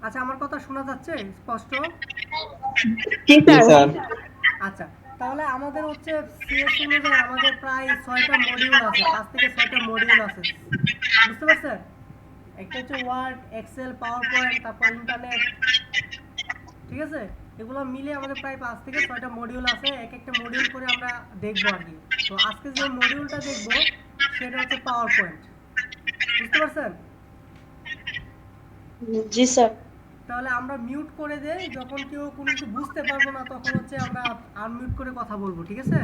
আচ্ছা, আমার কথা শোনা যাচ্ছে স্পষ্ট? জি জি স্যার। স্যার। আচ্ছা, তাহলে আমাদের হচ্ছে সিএস অনুযায়ী আমাদের প্রায় ৬টা মডিউল আছে, ৫ থেকে ৬টা মডিউল আছে। বুঝতে পারছেন? একটা হচ্ছে ওয়ার্ড, এক্সেল, পাওয়ার পয়েন্ট, তারপর ইন্টারনেট, ঠিক আছে? এগুলো মিলে আমাদের প্রায় ৫ থেকে ৬টা মডিউল আছে। এক একটা মডিউল করে আমরা দেখবো আর কি। তো আজকে যে মডিউলটা দেখবো সেটা হচ্ছে পাওয়ার পয়েন্ট। বুঝতে পারছেন? জি স্যার। তাহলে আমরা মিউট করে দেই, যখন কেউ কোনো কিছু বুঝতে পারবো না তখন হচ্ছে আমরা আনমিউট করে কথা বলবো, ঠিক আছে?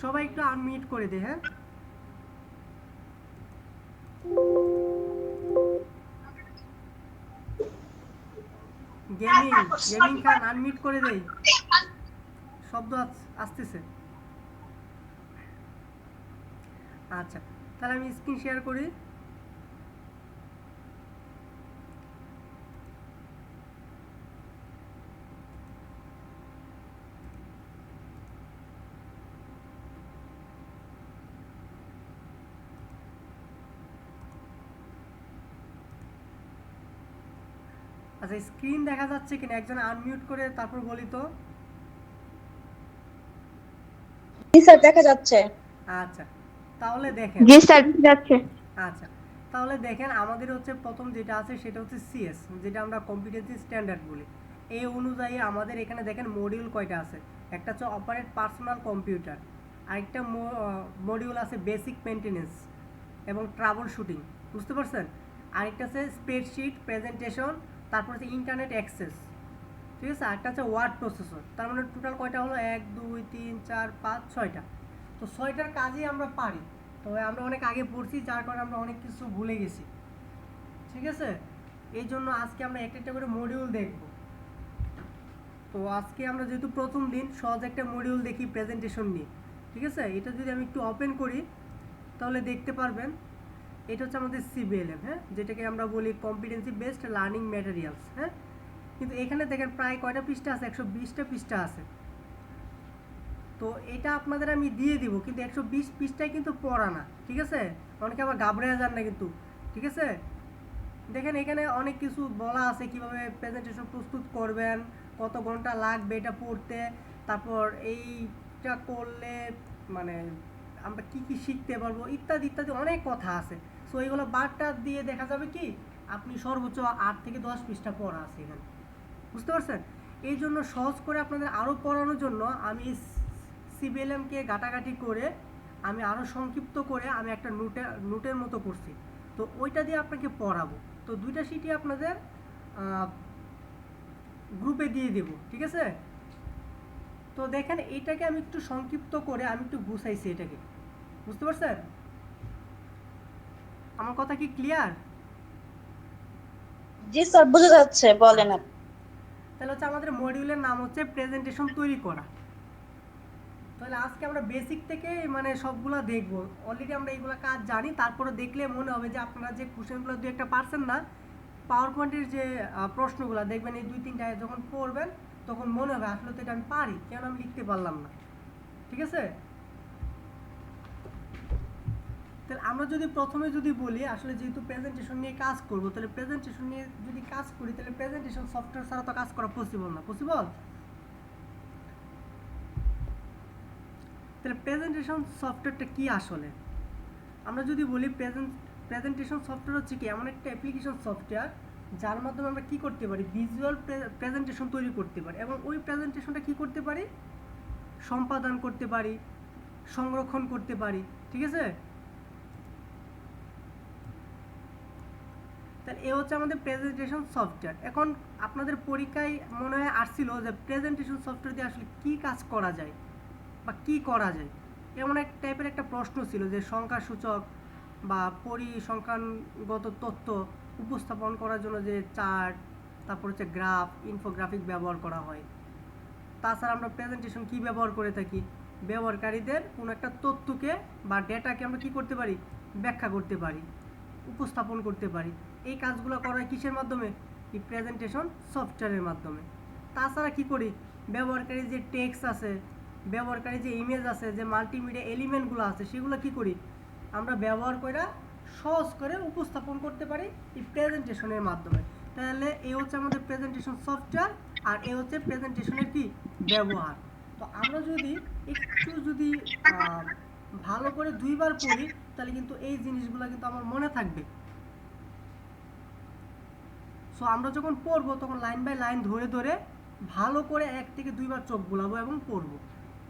সবাই একটু আনমিউট করে দে, হ্যাঁ? গেমিং, গেমিং খান আনমিউট করে দেই, শব্দ আসতেছে। আচ্ছা, তাহলে আমি স্ক্রিন শেয়ার করি। আচ্ছা, স্ক্রিন দেখা যাচ্ছে কিনা একজন আনমিউট করে তারপর বলি তো। জি স্যার, দেখা যাচ্ছে। আচ্ছা, তাহলে দেখেন। জি স্যার, যাচ্ছে। আচ্ছা, তাহলে দেখেন আমাদের হচ্ছে প্রথম যেটা আছে সেটা হচ্ছে সিএস, যেটা আমরা কম্পিটেন্সি স্ট্যান্ডার্ড বলি। এই অনুযায়ী আমাদের এখানে দেখেন মডিউল কয়টা আছে। একটা হচ্ছে অপারেট পার্সোনাল কম্পিউটার, আরেকটা মডিউল আছে বেসিক মেনটেনেন্স এবং ট্রাবল শুটিং। বুঝতে পারছেন? আরেকটা আছে স্প্রেডশিট, প্রেজেন্টেশন, তারপর হচ্ছে ইন্টারনেট অ্যাক্সেস, ঠিক আছে? আরেকটা হচ্ছে ওয়ার্ড প্রসেসর। তার মানে টোটাল কয়টা হলো? ১ ২ ৩ ৪ ৫ ৬টা। তো ৬টার কাজই আমরা পারি। তবে আমরা অনেক আগে পড়ছি, যার কারণে আমরা অনেক কিছু ভুলে গেছি, ঠিক আছে? এই জন্য আজকে আমরা একটা একটা করে মডিউল দেখব। তো আজকে আমরা যেহেতু প্রথম দিন, সহজ একটা মডিউল দেখি প্রেজেন্টেশন নিয়ে, ঠিক আছে? এটা যদি আমি একটু ওপেন করি তাহলে দেখতে পারবেন এটা হচ্ছে আমাদের সিবিএলএম, হ্যাঁ, যেটাকে আমরা বলি কম্পিটেন্সি বেসড লার্নিং ম্যাটেরিয়ালস, হ্যাঁ। কিন্তু এখানে দেখেন প্রায় কয়টা পৃষ্ঠা আছে? ১২০টা পৃষ্ঠা আছে। তো এটা আপনাদের আমি দিয়ে দিব, কিন্তু ১২০ পৃষ্ঠায় কিন্তু পড়া না, ঠিক আছে? অনেকে আবার ঘাবড়ে যান না কিন্তু, ঠিক আছে? দেখেন এখানে অনেক কিছু বলা আছে, কিভাবে প্রেজেন্টেশন প্রস্তুত করবেন, কত ঘন্টা লাগবে এটা পড়তে, তারপর এইটা করলে মানে আমরা কি কি শিখতে পারবো, ইত্যাদি ইত্যাদি অনেক কথা আছে। সো এইগুলো বারটা দিয়ে দেখা যাবে কি আপনি সর্বোচ্চ ৮ থেকে ১০ পৃষ্ঠা পড়া আছে এখানে। বুঝতে পারছেন? এই জন্য সহজ করে আপনাদের আরও পড়ানোর জন্য আমি সিবিএলএমকে ঘাটাঘাটি করে আমি আরও সংক্ষিপ্ত করে আমি একটা নোটের মতো করছি। তো ওইটা দিয়ে আপনাকে পড়াবো। তো দুইটা শিটই আপনাদের গ্রুপে দিয়ে দেব, ঠিক আছে? তো দেখেন এইটাকে আমি একটু সংক্ষিপ্ত করে আমি একটু গুছাইছি এটাকে। বুঝতে পারছেন? আমার কথা কি ক্লিয়ার? জি স্যার, বোঝা যাচ্ছে, বলেন আচ্ছা, আপনি। তাহলে হচ্ছে আমাদের মডিউলের নাম হচ্ছে প্রেজেন্টেশন তৈরি করা। তাহলে আজকে আমরা বেসিক থেকে মানে সবগুলো দেখব। অলরেডি আমরা এইগুলো কাজ জানি, তারপরে দেখলে মনে হবে যে আপনারা যে কোশ্চেনগুলো দু একটা পারছেন না, পাওয়ার পয়েন্টের যে প্রশ্নগুলো দেখবেন এই ২-৩টা যখন পড়বেন তখন মনে হবে আসলে তো এটা আমি পারি, কেন আমি লিখতে পারলাম না, ঠিক আছে? তাহলে আমরা যদি প্রথমে যদি বলি আসলে যেহেতু প্রেজেন্টেশন নিয়ে কাজ করব, তাহলে প্রেজেন্টেশন নিয়ে যদি কাজ করি তাহলে প্রেজেন্টেশন সফটওয়্যার ছাড়া তো কাজ করা পসিবল না, পসিবল? তাহলে প্রেজেন্টেশন সফটওয়্যারটা কি আসলে? আমরা যদি বলি প্রেজেন্টেশন সফটওয়্যার হচ্ছে কি এমন একটা অ্যাপ্লিকেশন সফটওয়্যার যার মাধ্যমে আমরা কি করতে পারি, ভিজুয়াল প্রেজেন্টেশন তৈরি করতে পারি এবং ওই প্রেজেন্টেশনটা কি করতে পারি, সম্পাদন করতে পারি, সংরক্ষণ করতে পারি, ঠিক আছে? তাহলে এ হচ্ছে আমাদের প্রেজেন্টেশন সফটওয়্যার। এখন আপনাদের পরীক্ষায় মনে হয় আসছিল যে প্রেজেন্টেশন সফটওয়্যার দিয়ে আসলে কি কাজ করা যায় বা কি করা যায়, এমন এক টাইপের একটা প্রশ্ন ছিল যে সংখ্যাসূচক বা পরিসংখ্যানগত তথ্য উপস্থাপন করার জন্য যে চার্ট, তারপর হচ্ছে গ্রাফ, ইনফোগ্রাফিক ব্যবহার করা হয়। তাছাড়া আমরা প্রেজেন্টেশন কি ব্যবহার করে থাকি, ব্যবহারকারীদের কোনো একটা তথ্যকে বা ডেটাকে আমরা কি করতে পারি, ব্যাখ্যা করতে পারি, উপস্থাপন করতে পারি। এই কাজগুলো করা হয় কিসের মাধ্যমে, এই প্রেজেন্টেশন সফটওয়্যারের মাধ্যমে। তাছাড়া কি করি, ব্যবহারকারীর যে টেক্সট আছে, ব্যবহারকারী যে ইমেজ আছে, যে মাল্টিমিডিয়া এলিমেন্টগুলো আছে সেগুলো কি করি আমরা ব্যবহার করে সহজ করে উপস্থাপন করতে পারি এই প্রেজেন্টেশনের মাধ্যমে। তাহলে এই হচ্ছে আমাদের প্রেজেন্টেশন সফটওয়্যার, আর এই হচ্ছে প্রেজেন্টেশনের কি ব্যবহার। তো আমরা যদি একটু যদি ভালো করে দুইবার পড়ি তাহলে কিন্তু এই জিনিসগুলো কিন্তু আমার মনে থাকবে। সো আমরা যখন পড়বো তখন লাইন বাই লাইন ধরে ধরে ভালো করে 1 থেকে 2 বার চোখ বুলাবো এবং পড়বো,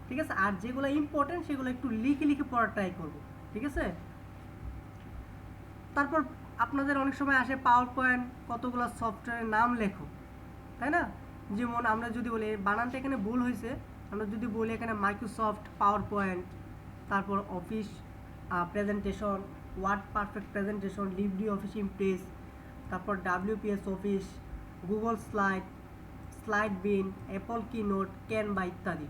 ঠিক আছে। আর যেগুলো ইম্পর্টেন্ট সেগুলো একটু লিখে লিখে পড়ার ট্রাই করবো, ঠিক আছে। তারপর আপনাদের অনেক সময় আসে পাওয়ার পয়েন্ট কতগুলো সফটওয়্যারের নাম লেখো, তাই না। যেমন আমরা যদি বলি বানানটা এখানে ভুল হয়েছে, আমরা যদি বলি এখানে মাইক্রোসফট পাওয়ার পয়েন্ট, তারপর office presentation, WordPerfect presentation, LibreOffice impress, তারপর WPS office, Google slide, Slidebean, Apple Keynote, Canva ইত্যাদি।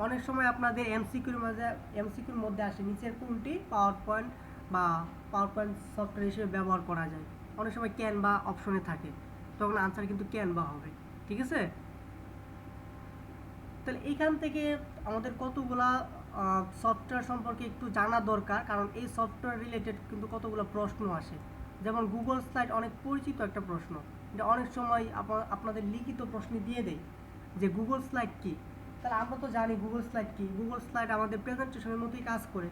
অনেক সময় আপনাদের এমসিকিউর মধ্যে আসে নিচের কোনটি পাওয়ার পয়েন্ট বা পাওয়ার পয়েন্ট সফটওয়্যার হিসেবে ব্যবহার করা যায়। অনেক সময় ক্যানভা অপশনে থাকে, তখন আনসার কিন্তু ক্যানভা হবে, ঠিক আছে। তাহলে এইখান থেকে আমাদের কতগুলা সফটওয়্যার সম্পর্কে একটু জানা দরকার, কারণ এই সফটওয়্যার রিলেটেড কিন্তু কতগুলো প্রশ্ন আসে। যেমন গুগল স্লাইড অনেক পরিচিত একটা প্রশ্ন, এটা অনেক সময় আপনাদের লিখিত প্রশ্নে দিয়ে দেয় যে গুগল স্লাইড কী। তাহলে আমরা তো জানি গুগল স্লাইড কী। গুগল স্লাইড আমাদের প্রেজেন্টেশনের মতোই কাজ করে।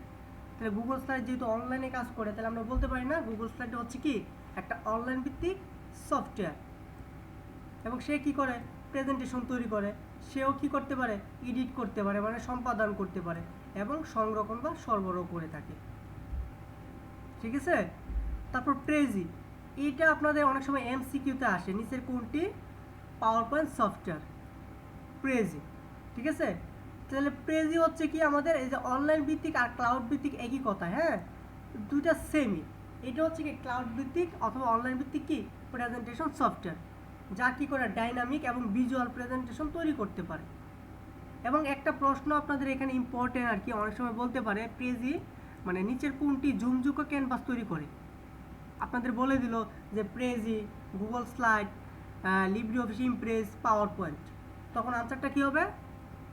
তাহলে গুগল স্লাইড যেহেতু অনলাইনে কাজ করে, তাহলে আমরা বলতে পারি না গুগল স্লাইড হচ্ছে কি একটা অনলাইন ভিত্তিক সফটওয়্যার। এবং সে কি করে প্রেজেন্টেশন তৈরি করে, সেও কি করতে পারে এডিট করতে পারে, মানে সম্পাদন করতে পারে এবং সংরক্ষণ বা সরবরাহ করে থাকে, ঠিক আছে। তারপর প্রেজি, এটা আপনাদের অনেক সময় এমসিকিউতে আসে, নিচের কোনটি পাওয়ার পয়েন্ট সফটওয়্যার প্রেজি, ঠিক আছে। তাহলে প্রেজি হচ্ছে কি আমাদের এই যে অনলাইন ভিত্তিক আর ক্লাউড ভিত্তিক একই কথা, হ্যাঁ, দুইটা সেমই। এটা হচ্ছে কি ক্লাউড ভিত্তিক অথবা অনলাইন ভিত্তিক কি প্রেজেন্টেশন সফটওয়্যার, যা কি করে ডাইনামিক এবং ভিজুয়াল প্রেজেন্টেশন তৈরি করতে পারে। এবং একটা প্রশ্ন আপনাদের এখানে ইম্পর্টেন্ট আর কি, অনেক সময় বলতে পারে প্রেজি মানে নিচের কোনটি জুমজুকো ক্যানভাস তৈরি করে। আপনাদের বলে দিল যে Prezi, Google slide, LibreOffice impress, PowerPoint, তখন আনসারটা কী হবে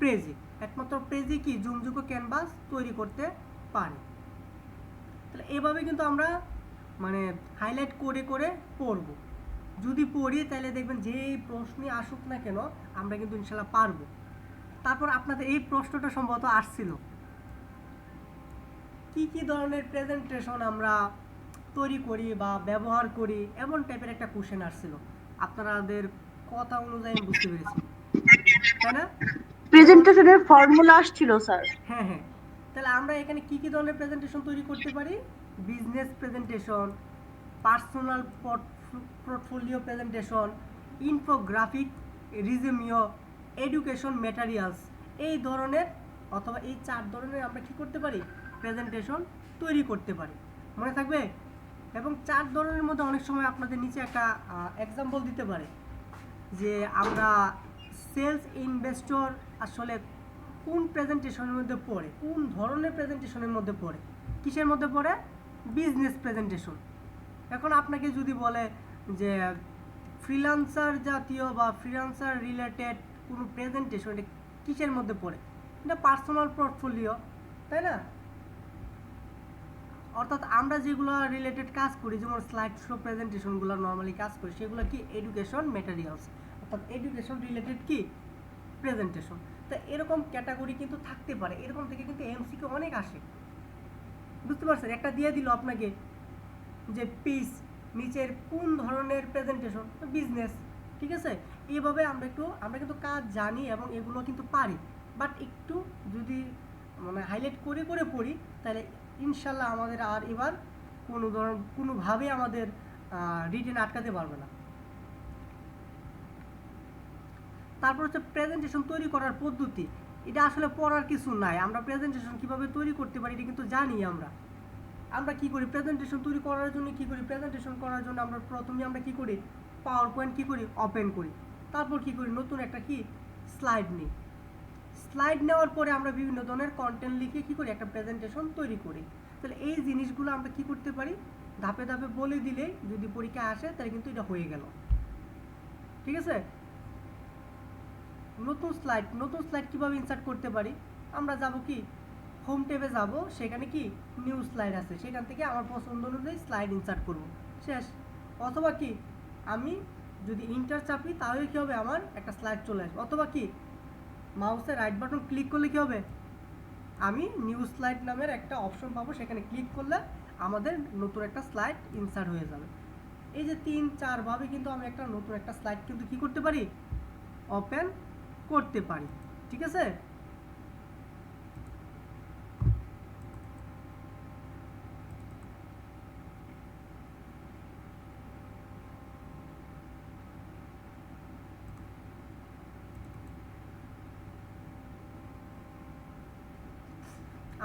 প্রেজি। একমাত্র প্রেজি কি জুমজুকো ক্যানভাস তৈরি করতে পারে। তাহলে এভাবে কিন্তু আমরা মানে হাইলাইট করে করে পড়ব। যদি পড়ি তাহলে দেখবেন যে প্রশ্নই আসুক না কেন আমরা কিন্তু ইনশাল্লাহ পারবো। তারপর আপনাদের এই প্রশ্নটা সম্ভবত আসছিল, কি কি ধরনের প্রেজেন্টেশন আমরা তৈরি করি বা ব্যবহার করি, এমন টাইপের একটা কোশ্চেন আসছিল। আপনাদের কথা অনুযায়ী আমি বুঝতে পেরেছি, তাই না। প্রেজেন্টেশনের ফর্মুলা আসছিল স্যার। হ্যাঁ হ্যাঁ, তাহলে আমরা এখানে কি কি ধরনের প্রেজেন্টেশন তৈরি করতে পারি? Business presentation, personal portfolio presentation, infographic, রিজিউমিও, এডুকেশন ম্যাটেরিয়ালস, এই ধরনের অথবা এই 4 ধরনের আমরা কি করতে পারি প্রেজেন্টেশন তৈরি করতে পারি, মনে থাকবে। এবং 4 ধরনের মধ্যে অনেক সময় আপনাদের নিচে একটা এক্সাম্পল দিতে পারে যে আমরা সেলস ইনভেস্টর আসলে কোন প্রেজেন্টেশনের মধ্যে পড়ে, কোন ধরনের প্রেজেন্টেশনের মধ্যে পড়ে, কিসের মধ্যে পড়ে বিজনেস প্রেজেন্টেশন। এখন আপনাকে যদি বলে যে ফ্রিল্যান্সার জাতীয় বা ফ্রিল্যান্সার রিলেটেড কোনো প্রেজেন্টেশন, এটা কিসের মধ্যে পড়ে? এটা পার্সোনাল পোর্টফোলিও, তাই না। অর্থাৎ আমরা যেগুলো রিলেটেড কাজ করি, যেমন স্লাইড শো প্রেজেন্টেশনগুলো নর্মালি কাজ করি, সেগুলো কি এডুকেশন ম্যাটেরিয়ালস, অর্থাৎ এডুকেশন রিলেটেড কি প্রেজেন্টেশন। তো এরকম ক্যাটাগরি কিন্তু থাকতে পারে, এরকম থেকে কিন্তু এমসিকিউ অনেক আসে, বুঝতে পারছেন। একটা দিয়ে দিল আপনাকে যে পিস নিচের কোন ধরনের প্রেজেন্টেশন, বিজনেস, ঠিক আছে। এইভাবে আমরা কিন্তু কাজ জানি এবং এগুলো কিন্তু পারি, বাট একটু যদি মানে হাইলাইট করে করে পড়ি তাহলে ইনশাল্লাহ আমাদের আর এবার কোনোভাবে আমাদের রিটেন আটকাতে পারবে না। তারপর হচ্ছে প্রেজেন্টেশন তৈরি করার পদ্ধতি। এটা আসলে পড়ার কিছু নাই, আমরা প্রেজেন্টেশন কিভাবে তৈরি করতে পারি এটা কিন্তু জানি। আমরা কি করি প্রেজেন্টেশন তৈরি করার জন্য, কি করি প্রেজেন্টেশন করার জন্য আমরা প্রথমে আমরা কি করি পাওয়ার পয়েন্ট কি করি ওপেন করি, তারপর কি করি নতুন একটা কি স্লাইড নিই। স্লাইড নেওয়ার পরে আমরা বিভিন্ন ধরনের কন্টেন্ট লিখে কি করি একটা প্রেজেন্টেশন তৈরি করি। তাহলে এই জিনিসগুলো আমরা কি করতে পারি ধাপে ধাপে বলে দিলেই যদি পরীক্ষা আসে তাহলে কিন্তু এটা হয়ে গেল, ঠিক আছে। নতুন স্লাইড কিভাবে ইনসার্ট করতে পারি? আমরা যাব কি হোম ট্যাবে যাব, সেখানে কি নিউ স্লাইড আছে, সেখান থেকে আমার পছন্দ অনুযায়ী স্লাইড ইনসার্ট করব, শেষ। অথবা কি আমি যদি ইন্টার চাপি তাহলে কি হবে, আমার একটা স্লাইড চলে আসবে। অথবা কি মাউসের রাইট বাটন ক্লিক করলে কি হবে, আমি নিউ স্লাইড নামের একটা অপশন পাবো, সেখানে ক্লিক করলে আমাদের নতুন একটা স্লাইড ইনসার্ট হয়ে যাবে। এই যে 3-4 ভাবে কিন্তু আমি একটা নতুন একটা স্লাইড কিন্তু কি করতে পারি, ওপেন করতে পারি। ঠিক আছে,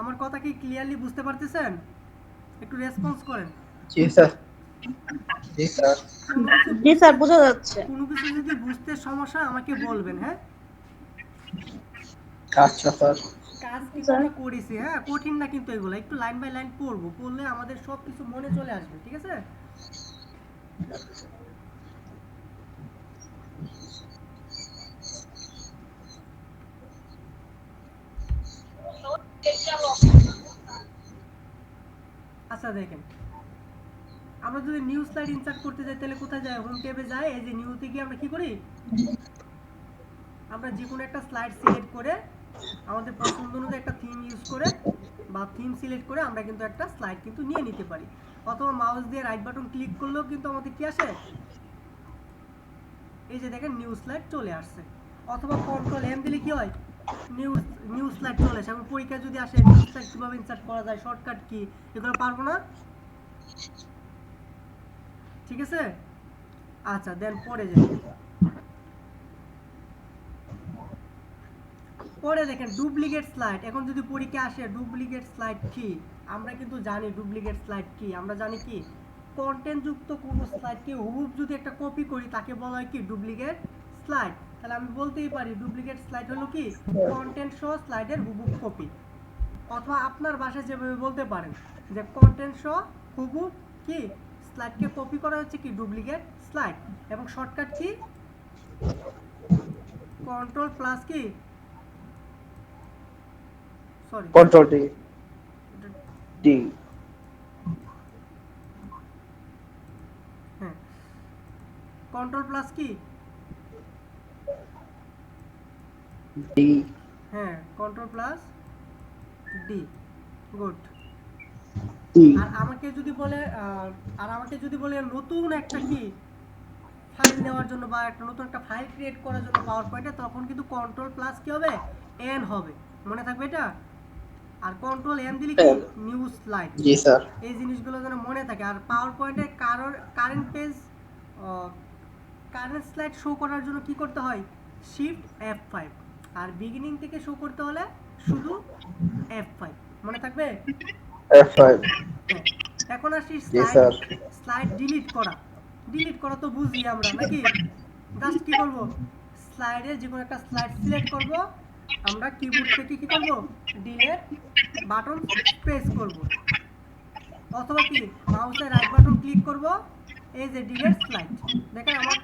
আমার কথা কি ক্লিয়ারলি বুঝতে পারতেছেন? একটু রেসপন্স করেন। জি স্যার। জি স্যার। জি স্যার, বোঝা যাচ্ছে। কোনো কিছু যদি বুঝতে সমস্যা হয় আমাকে বলবেন, হ্যাঁ। আচ্ছা স্যার। কাজ কিন্তু আমরা করেছি, হ্যাঁ, কঠিন না কিন্তু এগুলো, একটু লাইন বাই লাইন পড়বো, পড়লে আমাদের সব কিছু মনে চলে আসবে। ঠিক আছে, আচ্ছা দেখেন, আমরা যদি নিউ স্লাইড ইনসার্ট করতে যাই তাহলে কোথায় যাই, হোম ট্যাবে যাই। এই যে নিউতে গিয়ে আমরা কি করি, আমরা যে কোনো একটা স্লাইড সিলেক্ট করে আমাদের পছন্দ অনুযায়ী একটা থিম ইউজ করে বা থিম সিলেক্ট করে আমরা কিন্তু একটা স্লাইড কিন্তু নিয়ে নিতে পারি। অথবা মাউস দিয়ে রাইট বাটন ক্লিক করলেও কিন্তু আমাদের কি আসে, এই যে দেখেন নিউ স্লাইড চলে আসছে। অথবা কন্ট্রোল এম দিলে কি হয়, নিউ স্লাইড চলে আসে। এবং পরীক্ষা যদি আসে নিউ স্লাইড কিভাবে ইনসার্ট করা যায়, শর্টকাট কি, এগুলো পারবো না। ঠিক আছে, আচ্ছা দেন পরে যাই। পরে দেখেন ডুপ্লিকেট স্লাইড। এখন যদি পরীক্ষা আসে ডুপ্লিকেট স্লাইড কি, আমরা কিন্তু জানি ডুপ্লিকেট স্লাইড কি। আমরা জানি কি, কন্টেন্ট যুক্ত কোনো স্লাইডকে হুবহু যদি একটা কপি করি তাকে বলা হয় কি ডুপ্লিকেট স্লাইড। তাহলে আমি বলতেই পারি ডুপ্লিকেট স্লাইড হলো কি কন্টেন্ট সহ স্লাইডের হুবহু কপি। অথবা আপনার ভাষায় যেভাবে বলতে পারেন যে কন্টেন্ট সহ হুবহু কি স্লাইডকে কপি করা হচ্ছে কি ডুপ্লিকেট স্লাইড। এবং শর্টকাট কি, কন্ট্রোল প্লাস কি, সরি কন্ট্রোল ডি। ডি। হ্যাঁ, কন্ট্রোল প্লাস কি, ডি। হ্যাঁ কন্ট্রোল প্লাস ডি, গুড। ই। আর আমাকে যদি বলে নতুন একটা কি ফাইল নেওয়ার জন্য বা একটা নতুন একটা ফাইল ক্রিয়েট করার জন্য পাওয়ার পয়েন্টে, তখন কিন্তু কন্ট্রোল প্লাস কি হবে, এন হবে, মনে থাকবে এটা। আর কন্ট্রোল এম দিলে কি নিউ স্লাইড। জি স্যার। এই জিনিসগুলো যেন মনে থাকে। আর পাওয়ার পয়েন্টে current page current slide show করার জন্য কি করতে হয়, শিফট F5। আর বিগিনিং থেকে শো করতে হলে শুধু F5, মনে থাকবে। F5। হ্যাঁ, এখন আসি জি স্যার। স্লাইড ডিলিট করা তো বুঝি আমরা নাকি। জাস্ট কি করব, স্লাইডের যে কোনো একটা স্লাইড সিলেক্ট করব, আমরা কিবোর্ড থেকে কি করব, ডিলিট বাটন প্রেস করব। অথবা কি মাউসের রাইট বাটন ক্লিক করব, এই যে ডিলিট স্লাইড, দেখেন আমার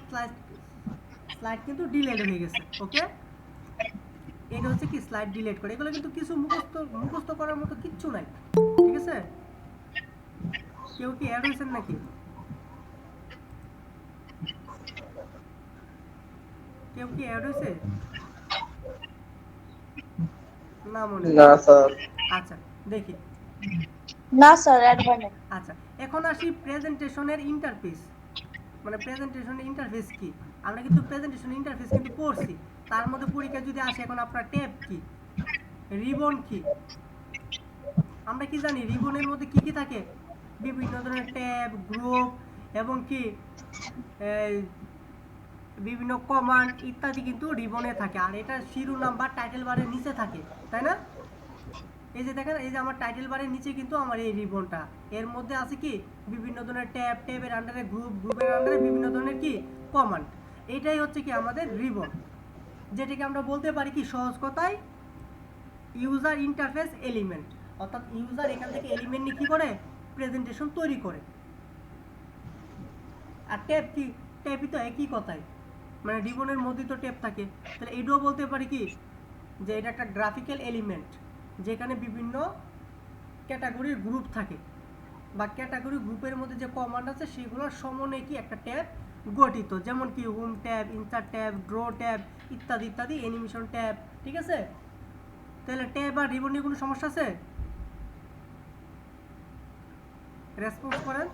স্লাইড কিন্তু ডিলিট হয়ে গেছে। ওকে, এটা হচ্ছে কি স্লাইড ডিলিট করে। এগুলো কিন্তু কিছু মুখস্থ করার মতো কিচ্ছু নাই। ঠিক আছে, কেউ কি অ্যাড হয়েছেন নাকি, কেউ কি অ্যাড হয়েছে না মনে হয়? না স্যার। আচ্ছা দেখি। না স্যার, অ্যাড হয় না। আচ্ছা, এখন আসি প্রেজেন্টেশনের ইন্টারফেস। মানে প্রেজেন্টেশনের ইন্টারফেস কি, আমরা কিন্তু প্রেজেন্টেশন ইন্টারফেস কিন্তু পড়ছি। তার মধ্যে পরীক্ষা যদি আসে, এখন আপনার ট্যাব কি, রিবন কি, আমরা কি জানি রিবনের মধ্যে কি কি থাকে, বিভিন্ন ধরনের ট্যাব, গ্রুপ এবং কি বিভিন্ন কমান্ড ইত্যাদি কিন্তু রিবনে থাকে। আর এটা শিরোনাম বা টাইটেল বারের নিচে থাকে, তাই না। এই যে দেখেন, এই যে আমার টাইটেল বারের নিচে কিন্তু আমার এই রিবনটা, এর মধ্যে আছে কি বিভিন্ন ধরনের ট্যাব, ট্যাবের আন্ডারে গ্রুপ, গ্রুপের আন্ডারে বিভিন্ন ধরনের কি কমান্ড। এটাই হচ্ছে কি আমাদের রিবন, যেটাকে আমরা বলতে পারি কি সহজ কথায় ইউজার ইন্টারফেস এলিমেন্ট। অর্থাৎ ইউজার এখান থেকে এলিমেন্ট নিয়ে কি করে প্রেজেন্টেশন তৈরি করে। আর ট্যাব কি, ট্যাবই তো একই কথায়, মানে রিবনের মধ্যে তো ট্যাব থাকে। তাহলে এটাও বলতে পারি কি যে এটা একটা গ্রাফিক্যাল এলিমেন্ট। যেখানে বিভিন্ন ক্যাটাগরির গ্রুপ থাকে বা ক্যাটাগরি গ্রুপের মধ্যে যে কমান্ড আছে সেগুলোর সমন্বয়ে কি একটা ট্যাব গঠিত, যেমন কি home tab, insert tab, draw tab ইত্যাদি ইত্যাদি, অ্যানিমেশন ট্যাব। ঠিক আছে, তাহলে ট্যাব আর রিবন নিয়ে কোনো সমস্যা আছে? রেসপন্স করেন।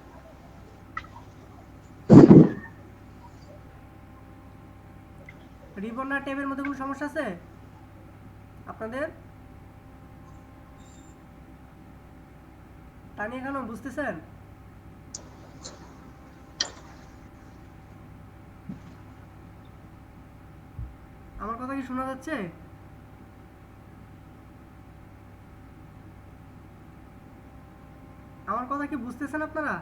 রিবন আর ট্যাবের মধ্যে কোনো সমস্যা আছে আপনাদের? তানিয়া খানম বুঝতেছেন? আমার কথা কি শোনা যাচ্ছে? আমার কথা কি বুঝতেছেন আপনারা?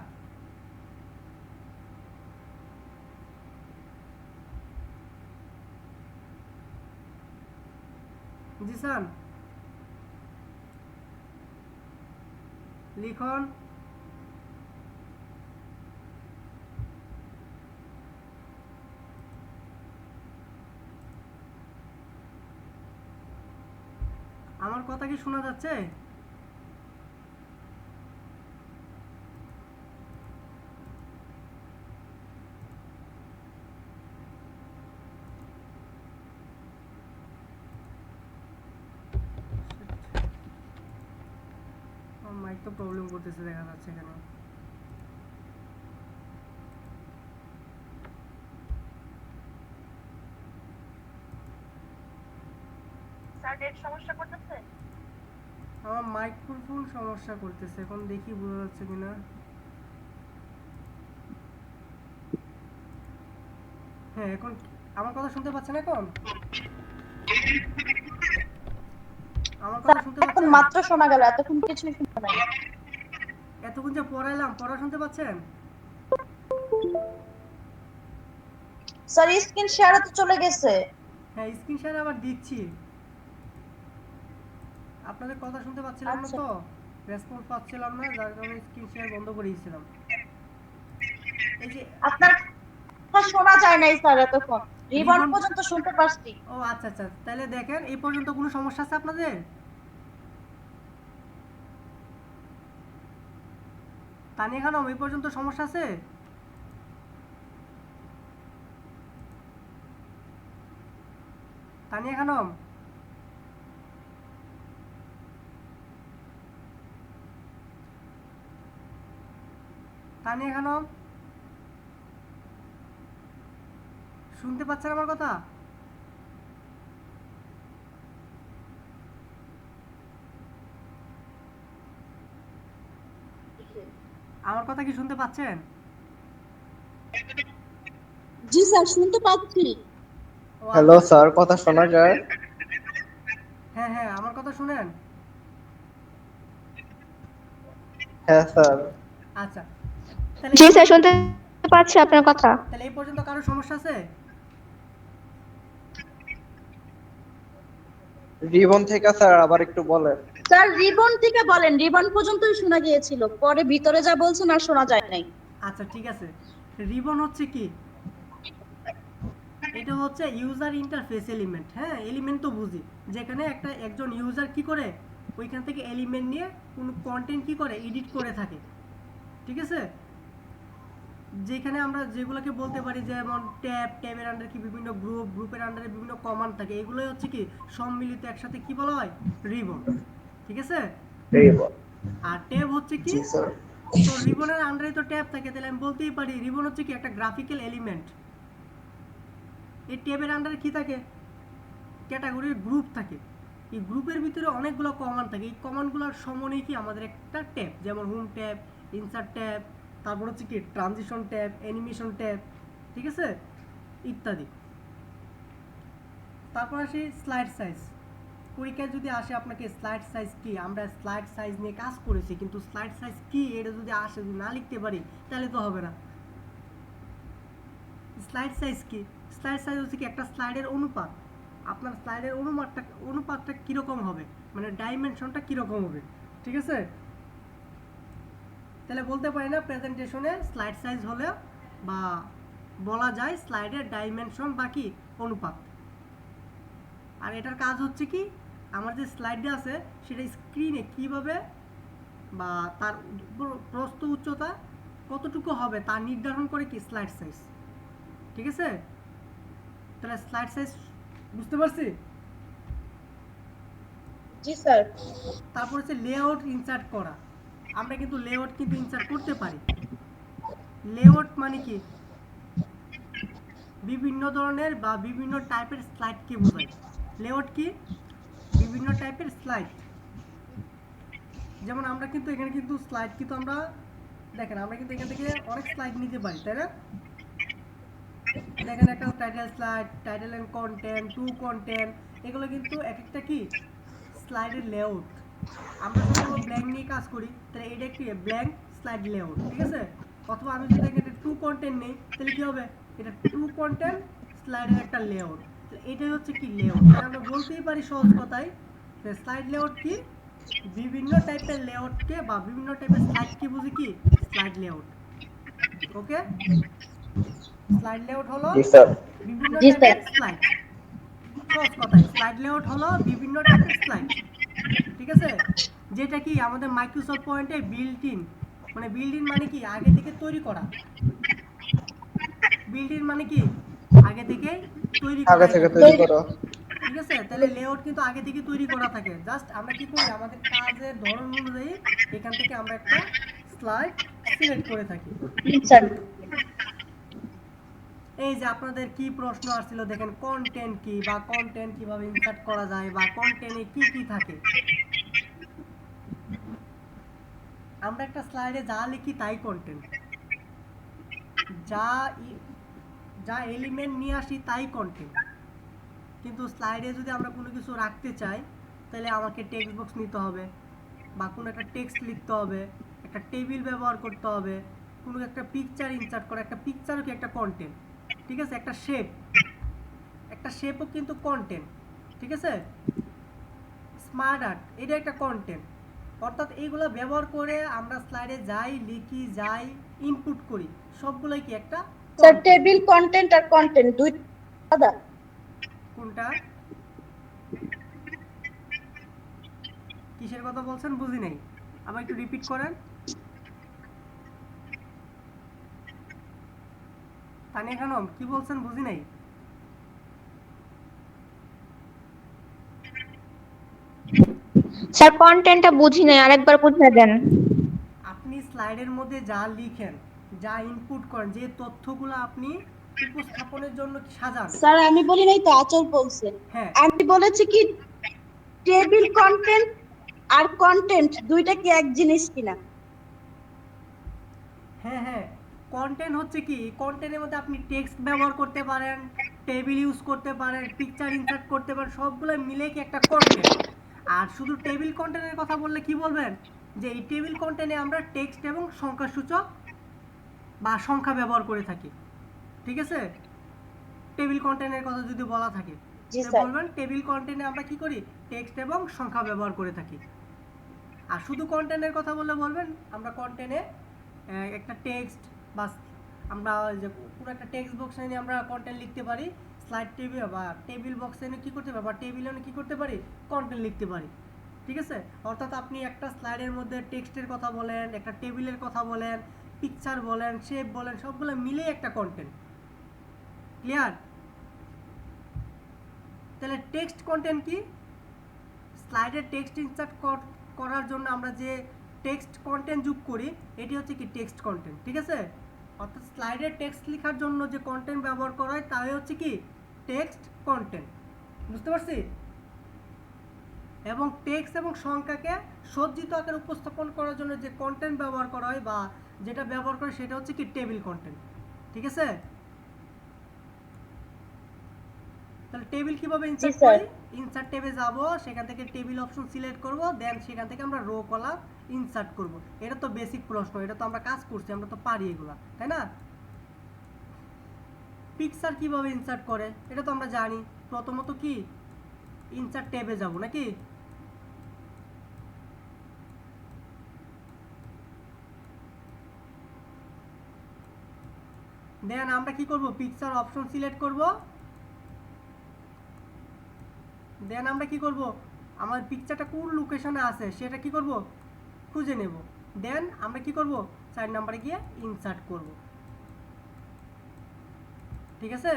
জি স্যার, লিখন। আমার কথা কি শোনা যাচ্ছে? মাইক তো প্রবলেম করতেছে দেখা যাচ্ছে এখানে। স্যার নেট সমস্যা করতেছে? আমার মাইক্রোফোন সমস্যা করতেছে, এখন দেখি বোঝা যাচ্ছে কিনা। হ্যাঁ, এখন আমার কথা শুনতে পাচ্ছেন? এখন আমার কথা শুনতে এখন পাচ্ছেন? মাত্র শোনা গেল, এতক্ষণ কিছুই শোনা নাই। এতক্ষণ যে পড়াইলাম, পড়া শুনতে পাচ্ছেন? স্যার স্ক্রিন শেয়ারে তো চলে গেছে। হ্যাঁ, স্ক্রিন শেয়ার আবার দিচ্ছি। আপনাদের কথা শুনতে পাচ্ছিলাম না আচ্ছা তো, রেসপন্স পাচ্ছিলাম না, যার কারণে স্ক্রিন শেয়ার বন্ধ করে দিয়েছিলাম। এই যে আপনার কথা শোনা যায় নাই স্যার এতক্ষণ, রিবন রিবন, পর্যন্ত শুনতে পারছি। ও আচ্ছা আচ্ছা, তাহলে দেখেন এই পর্যন্ত কোনো সমস্যা আছে আপনাদের? তানিয়া খানম, এই পর্যন্ত সমস্যা আছে? তানিয়া খানম, তানিয়া খানম, শুনতে পাচ্ছেন আমার কথা? আমার কথা কি শুনতে পাচ্ছেন? জি স্যার শুনতে পাচ্ছি। ও হ্যালো আচ্ছা, স্যার, কথা শোনা যায়? হ্যাঁ হ্যাঁ, আমার কথা শুনেন। হ্যাঁ স্যার। আচ্ছা, তাহলে জি স্যার, শুনতে পাচ্ছি আপনার কথা। তাহলে এই পর্যন্ত কারো সমস্যা আছে? রিবন থেকে স্যার আবার একটু বলেন। স্যার রিবন থেকে বলেন, রিবন পর্যন্তই শোনা গিয়েছিল, পরে ভিতরে যা বলছেন আর শোনা যায় নাই। আচ্ছা ঠিক আছে, রিবন হচ্ছে কি? এটা হচ্ছে ইউজার ইন্টারফেস এলিমেন্ট। হ্যাঁ, এলিমেন্ট তো বুঝি, যেখানে একজন ইউজার কি করে ওইখান থেকে এলিমেন্ট নিয়ে কোনো কন্টেন্ট কি করে এডিট করে থাকে। ঠিক আছে, যেখানে আমরা যেগুলোকে বলতে পারি যেমন ট্যাব, ট্যাবের আন্ডারে কি বিভিন্ন গ্রুপ, গ্রুপের আন্ডারে বিভিন্ন কমান্ড থাকে, এগুলোই হচ্ছে কি সম্মিলিত একসাথে কি বলা হয়? রিবন। ঠিক আছে, রিবন। আর ট্যাব হচ্ছে কি? জি স্যার। তো রিবনের আন্ডারে তো ট্যাব থাকে, তাহলে আমি বলতেই পারি রিবন হচ্ছে কি একটা গ্রাফিক্যাল এলিমেন্ট। এই ট্যাবের আন্ডারে কি থাকে? ক্যাটাগরির গ্রুপ থাকে। এই গ্রুপের ভিতরে অনেকগুলো কমান্ড থাকে, এই কমান্ডগুলোর সমন্বয়ে কি আমাদের একটা ট্যাব, যেমন হোম ট্যাব, ইনসার্ট ট্যাব, তারপর হচ্ছে কি ট্রানজিশন ট্যাব, অ্যানিমেশন ট্যাব। ঠিক আছে, ইত্যাদি। তারপর আসি স্লাইড সাইজ। পরীক্ষায় যদি আসে আপনাকে স্লাইড সাইজ কি, আমরা স্লাইড সাইজ নিয়ে কাজ করেছি, কিন্তু স্লাইড সাইজ কি এটা যদি আসে, যদি না লিখতে পারি তাহলে তো হবে না। স্লাইড সাইজ কি? স্লাইড সাইজ হচ্ছে কি একটা স্লাইডের অনুপাত। আপনার স্লাইডের অনুপাতটা কীরকম হবে, মানে ডাইমেনশনটা কীরকম হবে। ঠিক আছে, তাহলে বলতে পারি না প্রেজেন্টেশনে স্লাইড সাইজ হলে বা বলা যায় স্লাইডের ডাইমেনশন বা কি অনুপাত। আর এটার কাজ হচ্ছে কি আমার যে স্লাইডটা আছে সেটা স্ক্রিনে কিভাবে বা তার প্রস্থ উচ্চতা কতটুকু হবে তা নির্ধারণ করে কি স্লাইড সাইজ। ঠিক আছে, তাহলে স্লাইড সাইজ বুঝতে পারছি। জি স্যার। তারপর হচ্ছে লেআউট ইনসার্ট করা। আমরা কিন্তু লেআউট কিন্তু ইনসার্ট করতে পারি। লেআউট মানে কি, বিভিন্ন ধরনের বা বিভিন্ন টাইপের স্লাইডকে বোঝায়। লেআউট কি, বিভিন্ন টাইপের স্লাইড। যেমন আমরা কিন্তু এখানে কিন্তু স্লাইড কিন্তু আমরা দেখেন আমরা কিন্তু এখান থেকে অনেক স্লাইড নিতে পারি, তাই না? দেখেন একটা title slide, title and content, two content, এগুলো কিন্তু এক একটা কি স্লাইডের লেআউট। আমরা যখন ব্ল্যাঙ্ক নিয়ে কাজ করি তাহলে এটা কি ব্ল্যাঙ্ক স্লাইড লেআউট। ঠিক আছে, অথবা আমি যদি এখানে টু কন্টেন্ট নেই তাহলে কি হবে, এটা টু কন্টেন্ট স্লাইডের একটা লেআউট। এটাই হচ্ছে কি লেআউট। আমরা বলতেই পারি সহজ কথায় স্লাইড লেআউট কি, বিভিন্ন টাইপের লেআউটকে বা বিভিন্ন টাইপের স্লাইডকে বুঝি কি স্লাইড লেআউট। ওকে, স্লাইড লেআউট হলো জি স্যার। বিভিন্ন জি টাইপের স্যার। স্লাইড। সহজ কথায় স্লাইড লেআউট হলো বিভিন্ন টাইপের স্লাইড। ঠিক আছে, যেটা কি আমাদের মাইক্রোসফট পয়েন্টে বিল্ট ইন, মানে বিল্ট ইন মানে কি আগে থেকে তৈরি করা। বিল্ট ইন মানে কি আগে থেকে তৈরি করা। আগে থেকে তৈরি করো। ঠিক আছে, তাহলে লেআউট কিন্তু আগে থেকে তৈরি করা থাকে। জাস্ট আমরা কি করি, আমাদের কাজের ধরন অনুযায়ী এখান থেকে আমরা একটা স্লাইড সিলেক্ট করে থাকি। স্যার। এই যে আপনাদের কি প্রশ্ন আসছিল দেখেন, কন্টেন্ট কি বা কন্টেন্ট কিভাবে ইনসার্ট করা যায় বা কন্টেন্টে কি কি থাকে। আমরা একটা স্লাইডে যা লিখি তাই কন্টেন্ট, যা এলিমেন্ট নিয়ে আসি তাই কন্টেন্ট। কিন্তু স্লাইডে যদি আমরা কোনো কিছু রাখতে চাই তাহলে আমাকে টেক্সট বক্স নিতে হবে বা কোনো একটা টেক্সট লিখতে হবে, একটা টেবিল ব্যবহার করতে হবে, কোনো একটা পিকচার ইনসার্ট করা, একটা পিকচারও কি একটা কন্টেন্ট। ঠিক আছে, একটা শেপও কিন্তু কন্টেন্ট। ঠিক আছে, স্মার্ট আর্ট এটা একটা কন্টেন্ট। অর্থাৎ এইগুলো ব্যবহার করে আমরা স্লাইডে যাই লিখি যাই ইনপুট করি সবগুলোই কি একটা স্যার content। টেবিল কন্টেন্ট আর কন্টেন্ট দুই আলাদা। কোনটা, কিসের কথা বলছেন বুঝি নাই, আবার একটু রিপিট করেন। তানিয়া খানম কি বলছেন বুঝি নাই। স্যার কন্টেন্টটা বুঝি নাই, আরেকবার বুঝিয়ে দেন। আপনি স্লাইডের মধ্যে যা লিখেন, যা ইনপুট করেন, যে তথ্যগুলো আপনি উপস্থাপনের জন্য সাজান। স্যার আমি বলি নাই তো, আচল বলছে। হ্যাঁ আমি বলেছি কি টেবিল কন্টেন্ট আর কন্টেন্ট দুইটা কি এক জিনিস কিনা। হ্যাঁ হ্যাঁ, কন্টেন্ট হচ্ছে কি, কন্টেন্টের মধ্যে আপনি টেক্সট ব্যবহার করতে পারেন, টেবিল ইউজ করতে পারেন, পিকচার ইনসার্ট করতে পারেন, সবগুলো মিলে কি একটা কন্টেন্ট। আর শুধু টেবিল কন্টেন্টের কথা বললে কি বলবেন, যে এই টেবিল কন্টেন্টে আমরা টেক্সট এবং সংখ্যাসূচক বা সংখ্যা ব্যবহার করে থাকি। ঠিক আছে, টেবিল কন্টেন্টের কথা যদি বলা থাকে জি তো স্যার। বলবেন টেবিল কন্টেন্টে আমরা কি করি, টেক্সট এবং সংখ্যা ব্যবহার করে থাকি। আর শুধু কন্টেন্টের কথা বললে বলবেন আমরা কন্টেন্টে একটা টেক্সট বা আমরা যে পুরো একটা টেক্সট বক্স নিয়ে আমরা কন্টেন্ট লিখতে পারি, স্লাইড টেবিল বা টেবিল বক্সে কি করতে পারি বা টেবিলে কি করতে পারি, কন্টেন্ট লিখতে পারি। ঠিক আছে, অর্থাৎ আপনি একটা স্লাইডের মধ্যে টেক্সটের কথা বলেন, একটা টেবিলের কথা বলেন, পিকচার বলেন, শেপ বলেন, সবগুলো মিলেই একটা কন্টেন্ট। ক্লিয়ার? তাহলে টেক্সট কন্টেন্ট কি, স্লাইডে টেক্সট ইনসার্ট করার জন্য আমরা যে টেক্সট কন্টেন্ট যোগ করি এটি হচ্ছে কি টেক্সট কন্টেন্ট। ঠিক আছে, অর্থাৎ স্লাইডে টেক্সট লেখার জন্য যে কন্টেন্ট ব্যবহার করা হয় তাই হচ্ছে কি টেক্সট কন্টেন্ট। বুঝতে পারছি? এবং টেক্সট এবং সংখ্যাকে সজ্জিত আকারে উপস্থাপন করার জন্য যে কন্টেন্ট ব্যবহার করা হয় বা যেটা ব্যবহার করে সেটা হচ্ছে কি টেবিল কন্টেন্ট। ঠিক আছে, তাহলে টেবিল কিভাবে ইনসার্ট করি, ইনসার্ট ট্যাবে যাব, সেখান থেকে টেবিল অপশন সিলেক্ট করব, দেন সেখান থেকে আমরা রো কলাম ইনসার্ট করব। এটা তো বেসিক প্রশ্ন, এটা তো আমরা কাজ করছি, আমরা তো পারি এগুলা, তাই না? পিকচার কিভাবে ইনসার্ট করে এটা তো আমরা জানি। প্রথমত কি ইনসার্ট ট্যাবে যাব নাকি, দেন আমরা কি করব, পিকচার অপশন সিলেক্ট করব, দেন আমরা কি করব, আমার পিকচারটা কোন লোকেশনে আছে সেটা কি করব, খুঁজে নেব। দেন আমরা কি করব, 4 নম্বরে গিয়ে ইনসার্ট করব। ঠিক আছে,